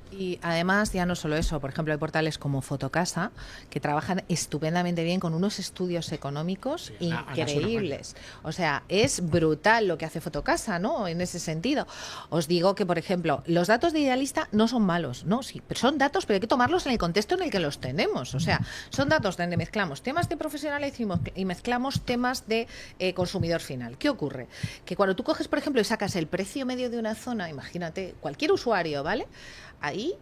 Speaker 3: Y además, ya no solo eso, por ejemplo, hay portales como Fotocasa que trabajan estupendamente bien con unos estudios económicos increíbles. O sea, es brutal lo que hace Fotocasa, ¿no? En ese sentido. Os digo que, por ejemplo, los datos de Idealista no son malos, ¿no? Sí, pero son datos, pero hay que tomarlos en el contexto en el que los tenemos. O sea, son datos donde mezclamos temas de profesionales y mezclamos temas de consumidor final. ¿Qué ocurre? Que cuando tú coges, por ejemplo, y sacas el precio medio de una zona, imagínate, cualquier usuario, ¿vale? Ahí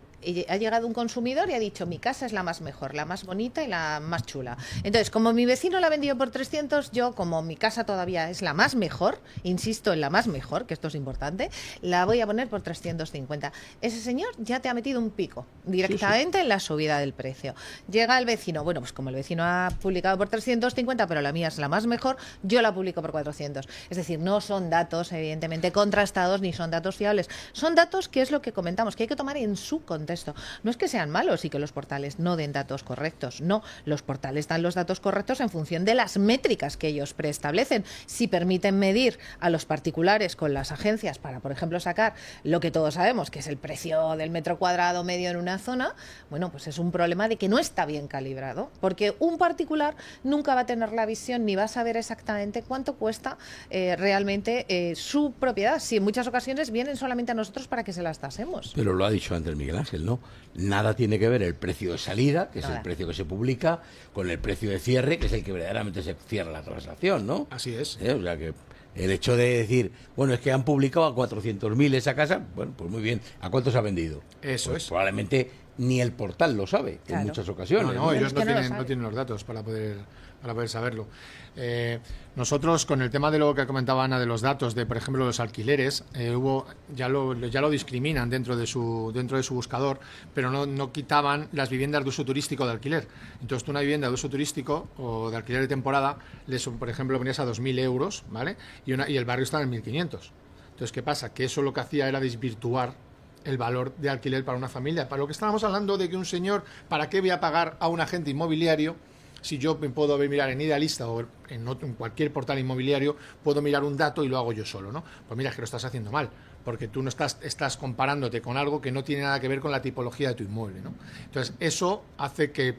Speaker 3: ha llegado un consumidor y ha dicho, mi casa es la más mejor, la más bonita y la más chula. Entonces, como mi vecino la ha vendido por 300, yo, como mi casa todavía es la más mejor, insisto en la más mejor, que esto es importante, la voy a poner por 350. Ese señor ya te ha metido un pico directamente en la subida del precio. Llega el vecino, bueno, pues como el vecino ha publicado por 350, pero la mía es la más mejor, yo la publico por 400. Es decir, no son datos, evidentemente, contrastados ni son datos fiables. Son datos que es lo que comentamos, que hay que tomar en su contexto. No es que sean malos y que los portales no den datos correctos, no, los portales dan los datos correctos en función de las métricas que ellos preestablecen. Si permiten medir a los particulares con las agencias para, por ejemplo, sacar lo que todos sabemos, que es el precio del metro cuadrado medio en una zona, bueno, pues es un problema de que no está bien calibrado, porque un particular nunca va a tener la visión ni va a saber exactamente cuánto cuesta realmente su propiedad, si en muchas ocasiones vienen solamente a nosotros para que se las tasemos.
Speaker 2: Pero lo ha dicho antes Miguel Ángel, ¿no? Nada tiene que ver el precio de salida, que es el precio que se publica, con el precio de cierre, que es el que verdaderamente se cierra la transacción, ¿no?
Speaker 4: Así es.
Speaker 2: O sea que el hecho de decir, bueno, es que han publicado a 400.000 esa casa, bueno, pues muy bien, ¿a cuánto se ha vendido?
Speaker 4: Eso
Speaker 2: Pues
Speaker 4: es.
Speaker 2: probablemente ni el portal lo sabe,
Speaker 3: Claro.
Speaker 2: en muchas ocasiones.
Speaker 4: No, ellos
Speaker 3: Es que
Speaker 4: no tienen los datos para poder saberlo. Nosotros, con el tema de lo que comentaba Ana, de los datos, de por ejemplo los alquileres, ya lo discriminan dentro de su buscador, pero no quitaban las viviendas de uso turístico de alquiler. Entonces tú una vivienda de uso turístico o de alquiler de temporada, por ejemplo, ponías a 2.000 euros, ¿vale? Y el barrio estaba en 1.500. Entonces, ¿qué pasa? Que eso lo que hacía era desvirtuar el valor de alquiler para una familia. Para lo que estábamos hablando de que un señor, ¿para qué voy a pagar a un agente inmobiliario si yo me puedo mirar en Idealista o en cualquier portal inmobiliario, puedo mirar un dato y lo hago yo solo, ¿no? Pues mira, es que lo estás haciendo mal, porque tú no estás comparándote con algo que no tiene nada que ver con la tipología de tu inmueble, ¿no? Entonces, eso hace que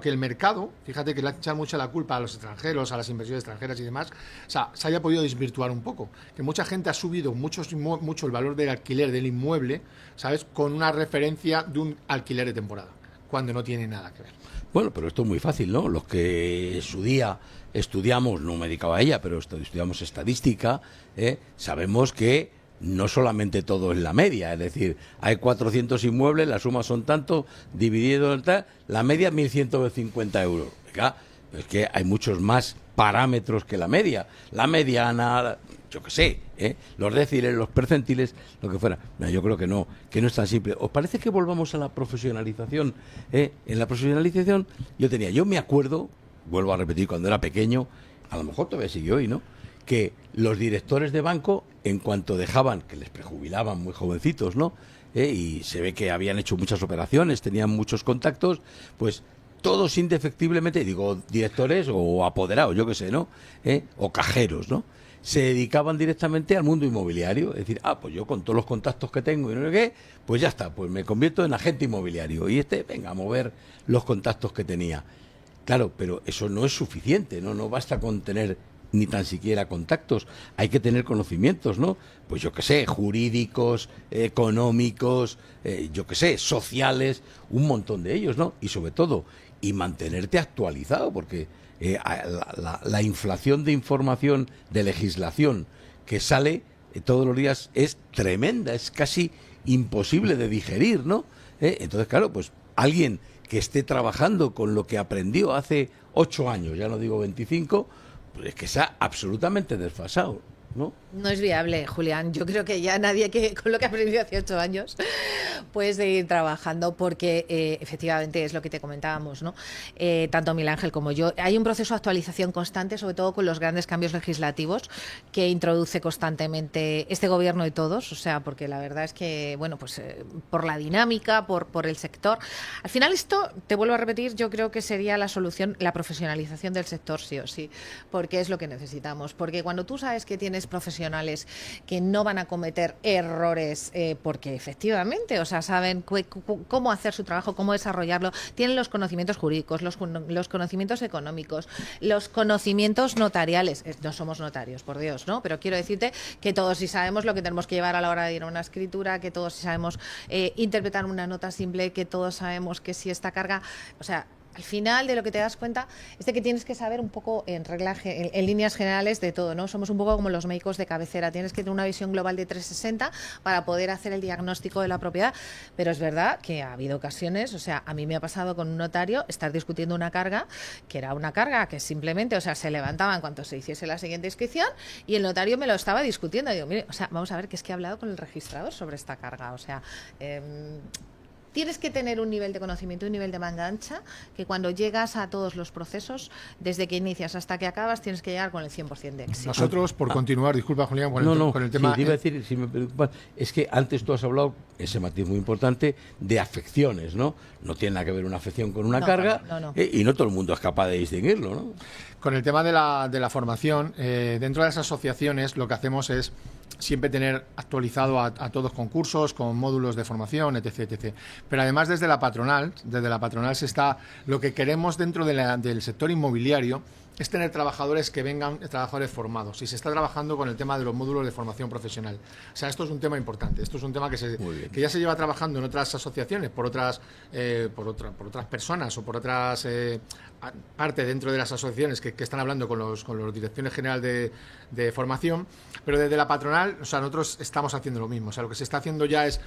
Speaker 4: el mercado, fíjate que le echan mucho la culpa a los extranjeros, a las inversiones extranjeras y demás, o sea, se haya podido desvirtuar un poco, que mucha gente ha subido mucho el valor del alquiler del inmueble, ¿sabes?, con una referencia de un alquiler de temporada, cuando no tiene nada que ver.
Speaker 2: Bueno, pero esto es muy fácil, ¿no? Los que en su día estudiamos, no me dedicaba a ella, pero estudiamos estadística, sabemos que no solamente todo es la media, es decir, hay 400 inmuebles, las sumas son tanto, dividido en tal, la media es 1.150 euros. Venga, es que hay muchos más parámetros que la media. La mediana, yo qué sé, los déciles, los percentiles, lo que fuera. No, yo creo que no es tan simple. ¿Os parece que volvamos a la profesionalización? En la profesionalización yo me acuerdo, vuelvo a repetir, cuando era pequeño, a lo mejor todavía sigue hoy, ¿no?, que los directores de banco, en cuanto dejaban, que les prejubilaban muy jovencitos, ¿no?, y se ve que habían hecho muchas operaciones, tenían muchos contactos, pues todos indefectiblemente, digo, directores o apoderados, yo qué sé, ¿no?, o cajeros, ¿no?, se dedicaban directamente al mundo inmobiliario. Es decir, pues yo con todos los contactos que tengo y no sé qué, pues ya está, pues me convierto en agente inmobiliario. Y venga, a mover los contactos que tenía. Claro, pero eso no es suficiente, no basta con tener ni tan siquiera contactos, hay que tener conocimientos, ¿no? Pues yo qué sé, jurídicos, económicos, yo qué sé, sociales, un montón de ellos, ¿no? Y sobre todo, y mantenerte actualizado, porque la inflación de información, de legislación que sale todos los días es tremenda, es casi imposible de digerir, ¿no? Entonces, claro, pues alguien que esté trabajando con lo que aprendió hace 8 años, ya no digo 25, pues es que está absolutamente desfasado, ¿no?
Speaker 3: No es viable, Julián. Yo creo que ya nadie que con lo que aprendió hace 8 años puede seguir trabajando porque efectivamente es lo que te comentábamos, ¿no? Tanto Miguel Ángel como yo. Hay un proceso de actualización constante, sobre todo con los grandes cambios legislativos que introduce constantemente este gobierno y todos, o sea, porque la verdad es que, bueno, pues por la dinámica, por el sector. Al final esto, te vuelvo a repetir, yo creo que sería la solución, la profesionalización del sector, sí o sí, porque es lo que necesitamos. Porque cuando tú sabes que tienes profesionales que no van a cometer errores porque efectivamente, o sea, saben cómo hacer su trabajo, cómo desarrollarlo, tienen los conocimientos jurídicos, los conocimientos económicos, los conocimientos notariales. No somos notarios, por Dios, ¿no? Pero quiero decirte que todos sí sabemos lo que tenemos que llevar a la hora de ir a una escritura, que todos sí sabemos interpretar una nota simple, que todos sabemos que si esta carga, o sea, al final de lo que te das cuenta es de que tienes que saber un poco en líneas generales de todo, ¿no? Somos un poco como los médicos de cabecera, tienes que tener una visión global de 360 para poder hacer el diagnóstico de la propiedad, pero es verdad que ha habido ocasiones, o sea, a mí me ha pasado con un notario estar discutiendo una carga, que era una carga que simplemente, o sea, se levantaba en cuanto se hiciese la siguiente inscripción y el notario me lo estaba discutiendo, y digo, mire, o sea, vamos a ver que es que he hablado con el registrador sobre esta carga, o sea, tienes que tener un nivel de conocimiento, un nivel de manga ancha, que cuando llegas a todos los procesos, desde que inicias hasta que acabas, tienes que llegar con el 100% de éxito.
Speaker 4: Nosotros, por continuar, disculpa, Julián, con el tema...
Speaker 2: Sí, te iba a decir, si me preocupa, es que antes tú has hablado, ese matiz muy importante, de afecciones, ¿no? No tiene nada que ver una afección con una carga,
Speaker 3: no.
Speaker 2: Y no todo el mundo es capaz de distinguirlo, ¿no?
Speaker 4: Con el tema de la formación, dentro de las asociaciones lo que hacemos es siempre tener actualizado a todos concursos, con módulos de formación, etc. Pero además desde la patronal se está, lo que queremos dentro del sector inmobiliario es tener trabajadores que vengan, trabajadores formados, y se está trabajando con el tema de los módulos de formación profesional. O sea, esto es un tema importante, esto es un tema que ya se lleva trabajando en otras asociaciones, por otras personas o por otras parte dentro de las asociaciones que están hablando con los direcciones generales de formación, pero desde la patronal, o sea, nosotros estamos haciendo lo mismo. O sea, lo que se está haciendo ya es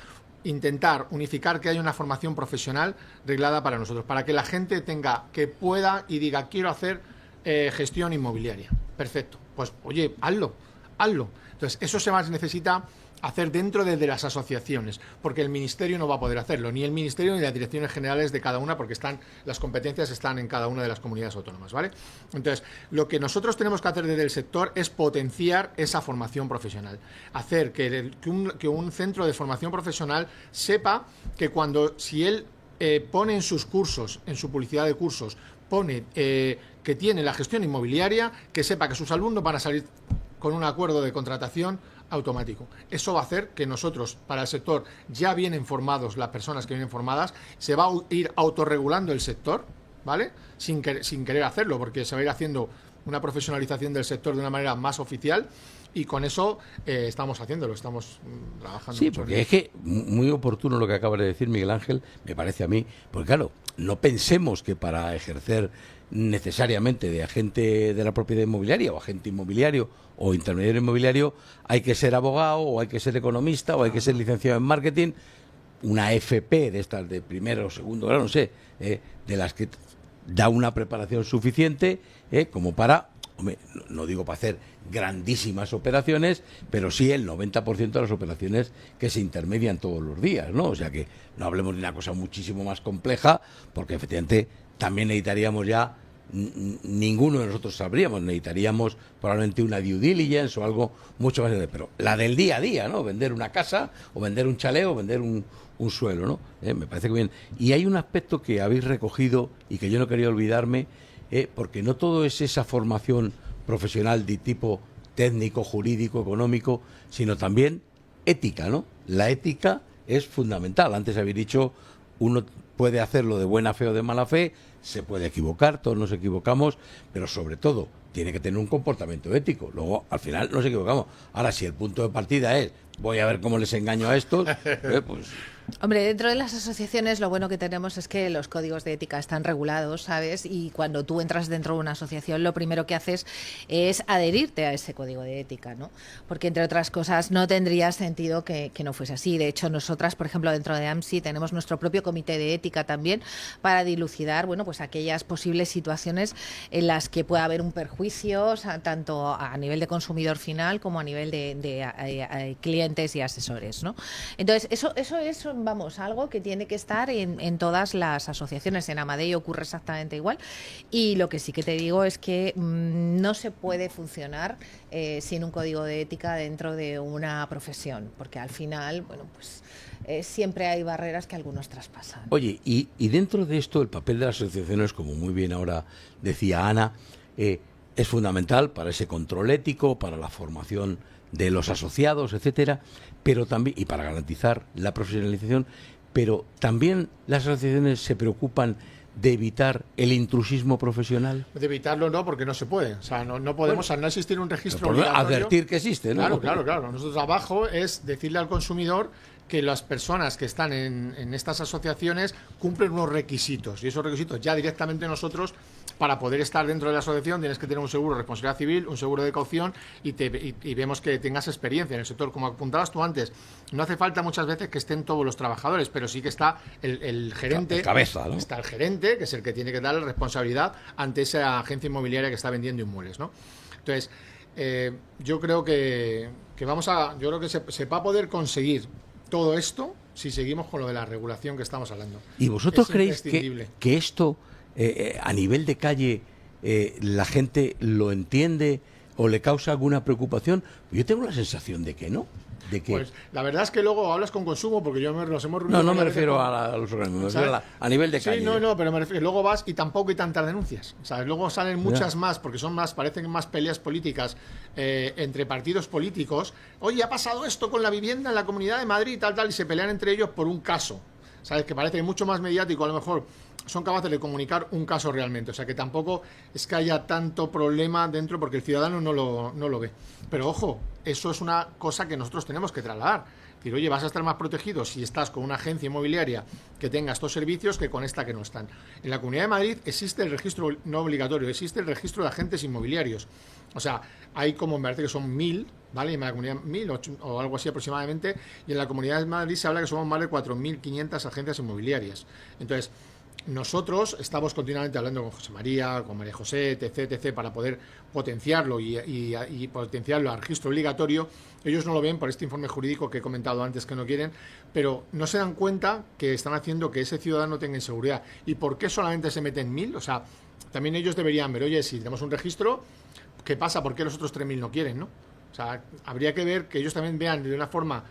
Speaker 4: intentar unificar que haya una formación profesional reglada para nosotros, para que la gente que pueda y diga, quiero hacer gestión inmobiliaria. Perfecto. Pues, oye, hazlo. Entonces, eso se necesita hacer dentro de las asociaciones, porque el ministerio no va a poder hacerlo, ni el ministerio ni las direcciones generales de cada una, porque las competencias están en cada una de las comunidades autónomas, ¿vale? Entonces, lo que nosotros tenemos que hacer desde el sector es potenciar esa formación profesional, hacer que un centro de formación profesional sepa que si él pone en sus cursos, en su publicidad de cursos, pone que tiene la gestión inmobiliaria, que sepa que sus alumnos van a salir con un acuerdo de contratación automático. Eso va a hacer que nosotros, para el sector, ya vienen formados, las personas que vienen formadas, se va a ir autorregulando el sector, ¿vale? Sin querer hacerlo, porque se va a ir haciendo una profesionalización del sector de una manera más oficial, y con eso estamos haciéndolo, estamos trabajando.
Speaker 2: Sí,
Speaker 4: mucho
Speaker 2: porque es que muy oportuno lo que acaba de decir Miguel Ángel, me parece a mí, porque claro, no pensemos que para ejercer necesariamente de agente de la propiedad inmobiliaria o agente inmobiliario o intermediario inmobiliario hay que ser abogado o hay que ser economista o hay que ser licenciado en marketing, una FP de estas de primero o segundo grado, no sé, de las que da una preparación suficiente como para, hombre, no digo para hacer grandísimas operaciones, pero sí el 90% de las operaciones que se intermedian todos los días, ¿no? O sea que no hablemos de una cosa muchísimo más compleja, porque efectivamente también necesitaríamos ya, ninguno de nosotros sabríamos, necesitaríamos probablemente una due diligence o algo mucho más grande, pero la del día a día, ¿no? Vender una casa o vender un chalet o vender un suelo, ¿no? Me parece que bien. Y hay un aspecto que habéis recogido y que yo no quería olvidarme, porque no todo es esa formación profesional de tipo técnico, jurídico, económico, sino también ética, ¿no? La ética es fundamental. Antes habéis dicho, uno puede hacerlo de buena fe o de mala fe, se puede equivocar, todos nos equivocamos, pero sobre todo tiene que tener un comportamiento ético. Luego, al final, nos equivocamos. Ahora, si el punto de partida es voy a ver cómo les engaño a estos, pues
Speaker 3: Hombre, dentro de las asociaciones lo bueno que tenemos es que los códigos de ética están regulados, ¿sabes? Y cuando tú entras dentro de una asociación, lo primero que haces es adherirte a ese código de ética, ¿no? Porque, entre otras cosas, no tendría sentido que no fuese así. De hecho, nosotras, por ejemplo, dentro de AMSI tenemos nuestro propio comité de ética también para dilucidar, bueno, pues aquellas posibles situaciones en las que pueda haber un perjuicio, o sea, tanto a nivel de consumidor final como a nivel de clientes y asesores, ¿no? Entonces, eso es, vamos, algo que tiene que estar en todas las asociaciones. En Amadei ocurre exactamente igual. Y lo que sí que te digo es que no se puede funcionar sin un código de ética dentro de una profesión, porque al final, bueno, pues siempre hay barreras que algunos traspasan.
Speaker 2: Oye, y dentro de esto el papel de las asociaciones, como muy bien ahora decía Ana, es fundamental para ese control ético, para la formación de los asociados, etcétera, pero también, y para garantizar la profesionalización, pero también las asociaciones se preocupan de evitar el intrusismo profesional.
Speaker 4: De evitarlo no, porque no se puede. O sea, no podemos, al no existir un registro obligatorio,
Speaker 2: advertir que existe, ¿no?
Speaker 4: Claro. Nuestro trabajo es decirle al consumidor que las personas que están en estas asociaciones cumplen unos requisitos, y esos requisitos ya directamente nosotros, para poder estar dentro de la asociación, tienes que tener un seguro de responsabilidad civil, un seguro de caución, y vemos que tengas experiencia en el sector. Como apuntabas tú antes, no hace falta muchas veces que estén todos los trabajadores, pero sí que está el gerente,
Speaker 2: la cabeza, ¿no?
Speaker 4: Está el gerente, que es el que tiene que dar la responsabilidad ante esa agencia inmobiliaria que está vendiendo inmuebles, ¿no? Entonces, yo creo que se va a poder conseguir todo esto si seguimos con lo de la regulación que estamos hablando.
Speaker 2: ¿Y vosotros creéis que esto, a nivel de calle, la gente lo entiende o le causa alguna preocupación? Yo tengo la sensación de que no.
Speaker 4: Pues la verdad es que luego hablas con consumo, porque nos hemos reunido...
Speaker 2: No me refiero a los organismos, me refiero a nivel de calle.
Speaker 4: Sí, pero me refiero, luego vas y tampoco hay tantas denuncias. ¿Sabes? Luego salen muchas más, porque parecen más peleas políticas entre partidos políticos. Oye, ha pasado esto con la vivienda en la Comunidad de Madrid, tal, y se pelean entre ellos por un caso. ¿Sabes? Que parece mucho más mediático, a lo mejor son capaces de comunicar un caso realmente. O sea, que tampoco es que haya tanto problema dentro, porque el ciudadano no lo ve. Pero ojo, eso es una cosa que nosotros tenemos que trasladar. Es decir, oye, vas a estar más protegido si estás con una agencia inmobiliaria que tenga estos servicios que con esta que no están. En la Comunidad de Madrid existe el registro no obligatorio, existe el registro de agentes inmobiliarios. O sea, hay como, me parece que son 1000, ¿vale? En la comunidad 1000 o algo así aproximadamente, y en la Comunidad de Madrid se habla que somos más de 4500 agencias inmobiliarias. Entonces, nosotros estamos continuamente hablando con José María, con María José, etc., para poder potenciarlo y potenciarlo al registro obligatorio. Ellos no lo ven por este informe jurídico que he comentado antes que no quieren, pero no se dan cuenta que están haciendo que ese ciudadano tenga inseguridad. ¿Y por qué solamente se meten 1000? O sea, también ellos deberían ver, oye, si tenemos un registro, ¿qué pasa? ¿Por qué los otros 3000 no quieren, no? O sea, habría que ver que ellos también vean de una forma...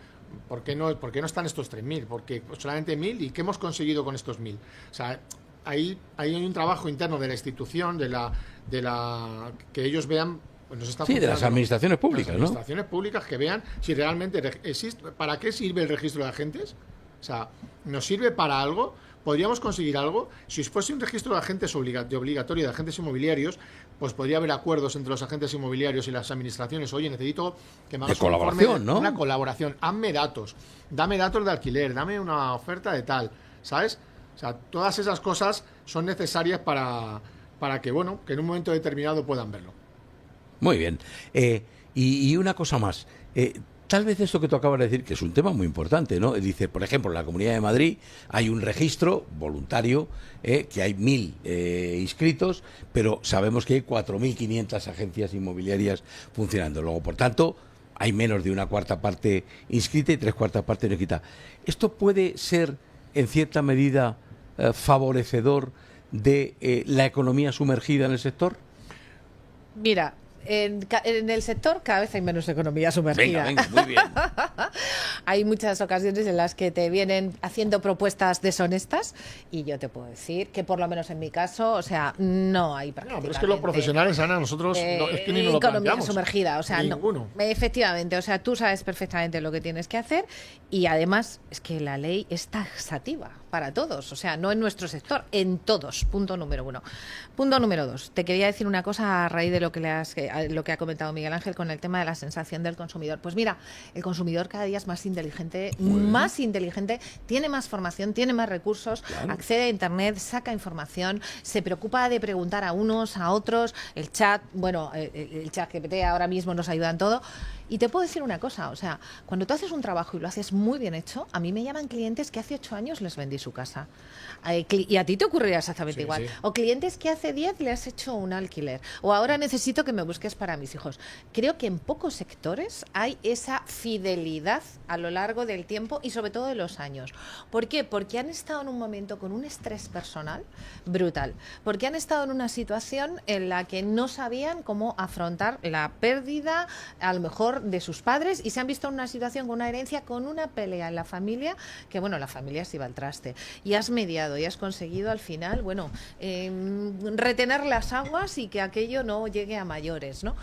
Speaker 4: ¿Por qué no están estos 3000? Porque solamente 1000, ¿y qué hemos conseguido con estos 1000? O sea, ahí hay un trabajo interno de la institución, de la que ellos vean, pues nos está
Speaker 2: de las administraciones públicas,
Speaker 4: las administraciones públicas que vean si realmente existe. ¿Para qué sirve el registro de agentes? O sea, ¿nos sirve para algo? ¿Podríamos conseguir algo? Si fuese un registro de agentes obligatorio de agentes inmobiliarios, pues podría haber acuerdos entre los agentes inmobiliarios y las administraciones. Oye, necesito que me hagas
Speaker 2: de colaboración, ¿no?
Speaker 4: Una colaboración. Hazme datos. Dame datos de alquiler. Dame una oferta de tal. ¿Sabes? O sea, todas esas cosas son necesarias para que, bueno, que en un momento determinado puedan verlo.
Speaker 2: Muy bien. Y una cosa más. Tal vez esto que tú acabas de decir, que es un tema muy importante, ¿no? Dice, por ejemplo, en la Comunidad de Madrid hay un registro voluntario, que hay 1000 inscritos, pero sabemos que hay 4500 agencias inmobiliarias funcionando. Luego, por tanto, hay menos de una cuarta parte inscrita y 3/4 parte no inscrita. ¿Esto puede ser, en cierta medida, favorecedor de la economía sumergida en el sector?
Speaker 3: Mira, en el sector cada vez hay menos economía sumergida.
Speaker 2: Venga, muy bien.
Speaker 3: Hay muchas ocasiones en las que te vienen haciendo propuestas deshonestas y yo te puedo decir que por lo menos en mi caso, o sea, no hay prácticamente...
Speaker 4: No, pero es que los profesionales, Ana, nosotros es que ni nos lo
Speaker 3: economía
Speaker 4: planteamos.
Speaker 3: Sumergida, o sea,
Speaker 4: ninguno.
Speaker 3: No. Efectivamente, o sea, tú sabes perfectamente lo que tienes que hacer y además es que la ley es taxativa para todos, o sea, no en nuestro sector, en todos. Punto número 1. Punto número 2. Te quería decir una cosa a raíz de lo que ha comentado Miguel Ángel con el tema de la sensación del consumidor. Pues mira, el consumidor cada día es más independiente inteligente, más inteligente, tiene más formación, tiene más recursos, accede a Internet, saca información, se preocupa de preguntar a unos, a otros, el chat, bueno, el chat GPT ahora mismo nos ayuda en todo. Y te puedo decir una cosa, o sea, cuando tú haces un trabajo y lo haces muy bien hecho, a mí me llaman clientes que hace 8 años les vendí su casa. Y a ti te ocurriría exactamente igual. Sí. O clientes que hace 10 le has hecho un alquiler. O ahora necesito que me busques para mis hijos. Creo que en pocos sectores hay esa fidelidad a lo largo del tiempo y sobre todo de los años. ¿Por qué? Porque han estado en un momento con un estrés personal brutal. Porque han estado en una situación en la que no sabían cómo afrontar la pérdida, a lo mejor, de sus padres, y se han visto en una situación con una herencia, con una pelea en la familia, que bueno, la familia se iba al traste. Y has mediado y has conseguido al final, bueno, retener las aguas y que aquello no llegue a mayores, ¿no?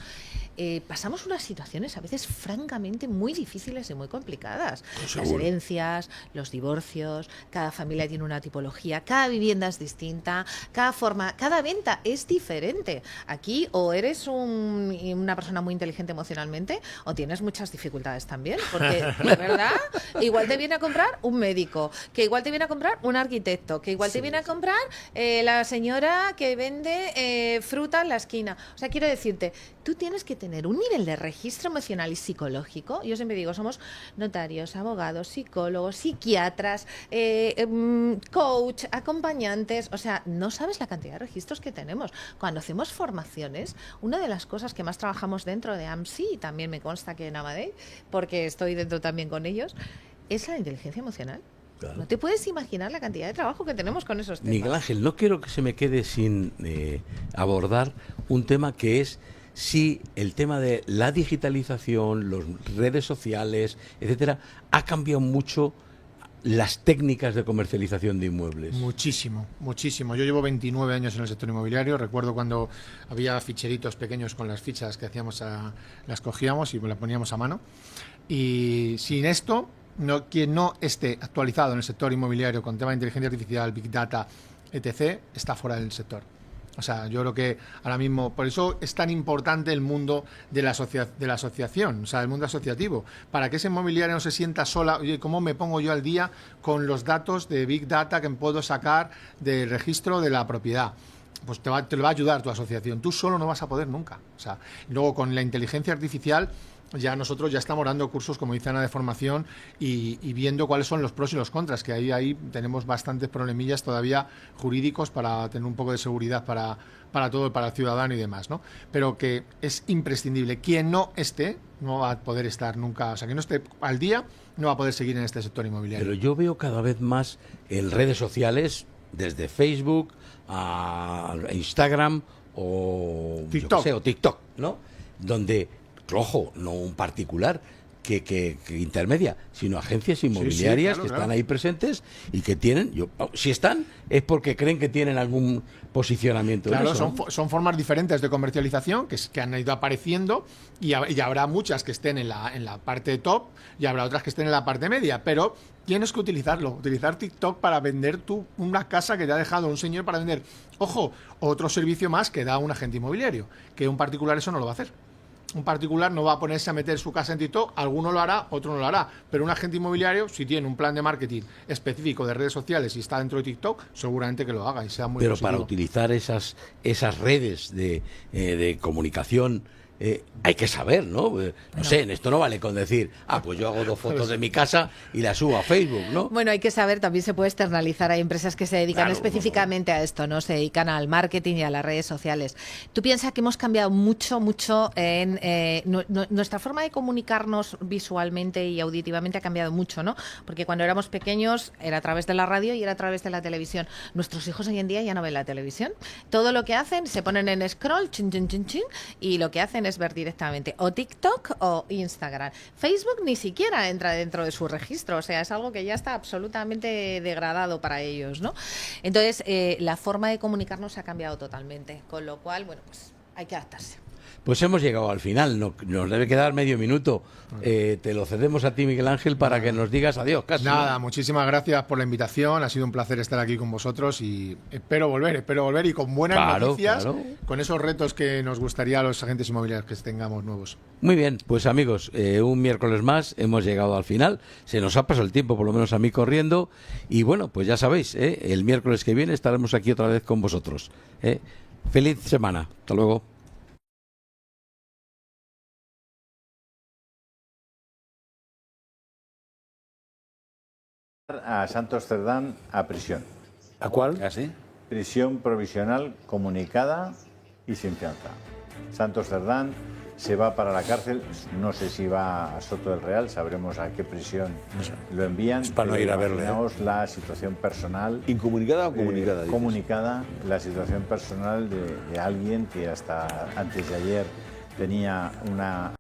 Speaker 3: Pasamos unas situaciones a veces francamente muy difíciles y muy complicadas. Las herencias, los divorcios, cada familia tiene una tipología, cada vivienda es distinta, cada venta es diferente. Aquí o eres una persona muy inteligente emocionalmente o tienes muchas dificultades también, porque la verdad, igual te viene a comprar un médico, que igual te viene a comprar un arquitecto, que igual te viene a comprar la señora que vende fruta en la esquina. O sea, quiero decirte, tú tienes que tener un nivel de registro emocional y psicológico. Yo siempre digo, somos notarios, abogados, psicólogos, psiquiatras, coach, acompañantes. O sea, no sabes la cantidad de registros que tenemos. Cuando hacemos formaciones, una de las cosas que más trabajamos dentro de AMSI, y también me consta que en Amadei, porque estoy dentro también con ellos, es la inteligencia emocional. Claro. No te puedes imaginar la cantidad de trabajo que tenemos con esos temas.
Speaker 2: Miguel Ángel, no quiero que se me quede sin abordar un tema que es si el tema de la digitalización, las redes sociales, etcétera, ha cambiado mucho las técnicas de comercialización de inmuebles.
Speaker 4: Muchísimo, muchísimo. Yo llevo 29 años en el sector inmobiliario. Recuerdo cuando había ficheritos pequeños con las fichas que hacíamos, las cogíamos y las poníamos a mano. Y sin esto, quien no esté actualizado en el sector inmobiliario con tema de inteligencia artificial, Big Data, etc., está fuera del sector. O sea, yo creo que ahora mismo, por eso es tan importante el mundo de la asociación, o sea, el mundo asociativo, para que esa inmobiliaria no se sienta sola. Oye, ¿cómo me pongo yo al día con los datos de Big Data que puedo sacar del registro de la propiedad? Pues te lo va a ayudar tu asociación. Tú solo no vas a poder nunca. O sea, luego con la inteligencia artificial nosotros ya estamos dando cursos, como dice Ana, de formación y viendo cuáles son los pros y los contras, que ahí tenemos bastantes problemillas todavía jurídicos para tener un poco de seguridad para todo, para el ciudadano y demás, ¿no? Pero que es imprescindible. Quien no esté, no va a poder estar nunca, o sea, que no esté al día, no va a poder seguir en este sector inmobiliario.
Speaker 2: Pero yo veo cada vez más en redes sociales, desde Facebook a Instagram o
Speaker 4: TikTok,
Speaker 2: yo qué sé, o TikTok, ¿no? Donde, ojo, no un particular que intermedia, sino agencias inmobiliarias que están ahí presentes y que tienen, si están, es porque creen que tienen algún posicionamiento.
Speaker 4: Claro,
Speaker 2: en eso, ¿no?
Speaker 4: son formas diferentes de comercialización que han ido apareciendo y habrá muchas que estén en la parte top y habrá otras que estén en la parte media, pero tienes que utilizar TikTok para vender una casa que te ha dejado un señor para vender. Ojo, otro servicio más que da un agente inmobiliario, que un particular eso no lo va a hacer. Un particular no va a ponerse a meter su casa en TikTok, alguno lo hará, otro no lo hará, pero un agente inmobiliario, si tiene un plan de marketing específico de redes sociales y está dentro de TikTok, seguramente que lo haga y sea muy
Speaker 2: Pero
Speaker 4: positivo.
Speaker 2: Para utilizar esas redes de comunicación hay que saber, ¿no? No sé, en esto no vale con decir, pues yo hago 2 fotos de mi casa y las subo a Facebook, ¿no?
Speaker 3: Bueno, hay que saber, también se puede externalizar. Hay empresas que se dedican específicamente a esto, ¿no? Se dedican al marketing y a las redes sociales. Tú piensas que hemos cambiado mucho en nuestra forma de comunicarnos visualmente y auditivamente ha cambiado mucho, ¿no? Porque cuando éramos pequeños era a través de la radio y era a través de la televisión. Nuestros hijos hoy en día ya no ven la televisión. Todo lo que hacen, se ponen en scroll, chin, chin, chin, chin, y lo que hacen es ver directamente o TikTok o Instagram. Facebook ni siquiera entra dentro de su registro, o sea, es algo que ya está absolutamente degradado para ellos, ¿no? Entonces, la forma de comunicarnos ha cambiado totalmente, con lo cual, bueno, pues hay que adaptarse.
Speaker 2: Pues hemos llegado al final, nos debe quedar medio minuto. Te lo cedemos a ti, Miguel Ángel, para que nos digas adiós, casi.
Speaker 4: Nada, muchísimas gracias por la invitación, ha sido un placer estar aquí con vosotros y espero volver y con buenas noticias, con esos retos que nos gustaría a los agentes inmobiliarios que tengamos nuevos.
Speaker 2: Muy bien, pues amigos, un miércoles más hemos llegado al final, se nos ha pasado el tiempo, por lo menos a mí corriendo, y bueno, pues ya sabéis, el miércoles que viene estaremos aquí otra vez con vosotros. Feliz semana, hasta luego.
Speaker 5: A Santos Cerdán a prisión.
Speaker 6: ¿A cuál? ¿Así?
Speaker 5: Prisión provisional comunicada y sin fianza. Santos Cerdán se va para la cárcel, no sé si va a Soto del Real, sabremos a qué prisión lo envían.
Speaker 6: Es para no ir a verle.
Speaker 5: Imaginaos la situación personal.
Speaker 6: ¿Incomunicada o comunicada?
Speaker 5: Comunicada, la situación personal de alguien que hasta antes de ayer tenía una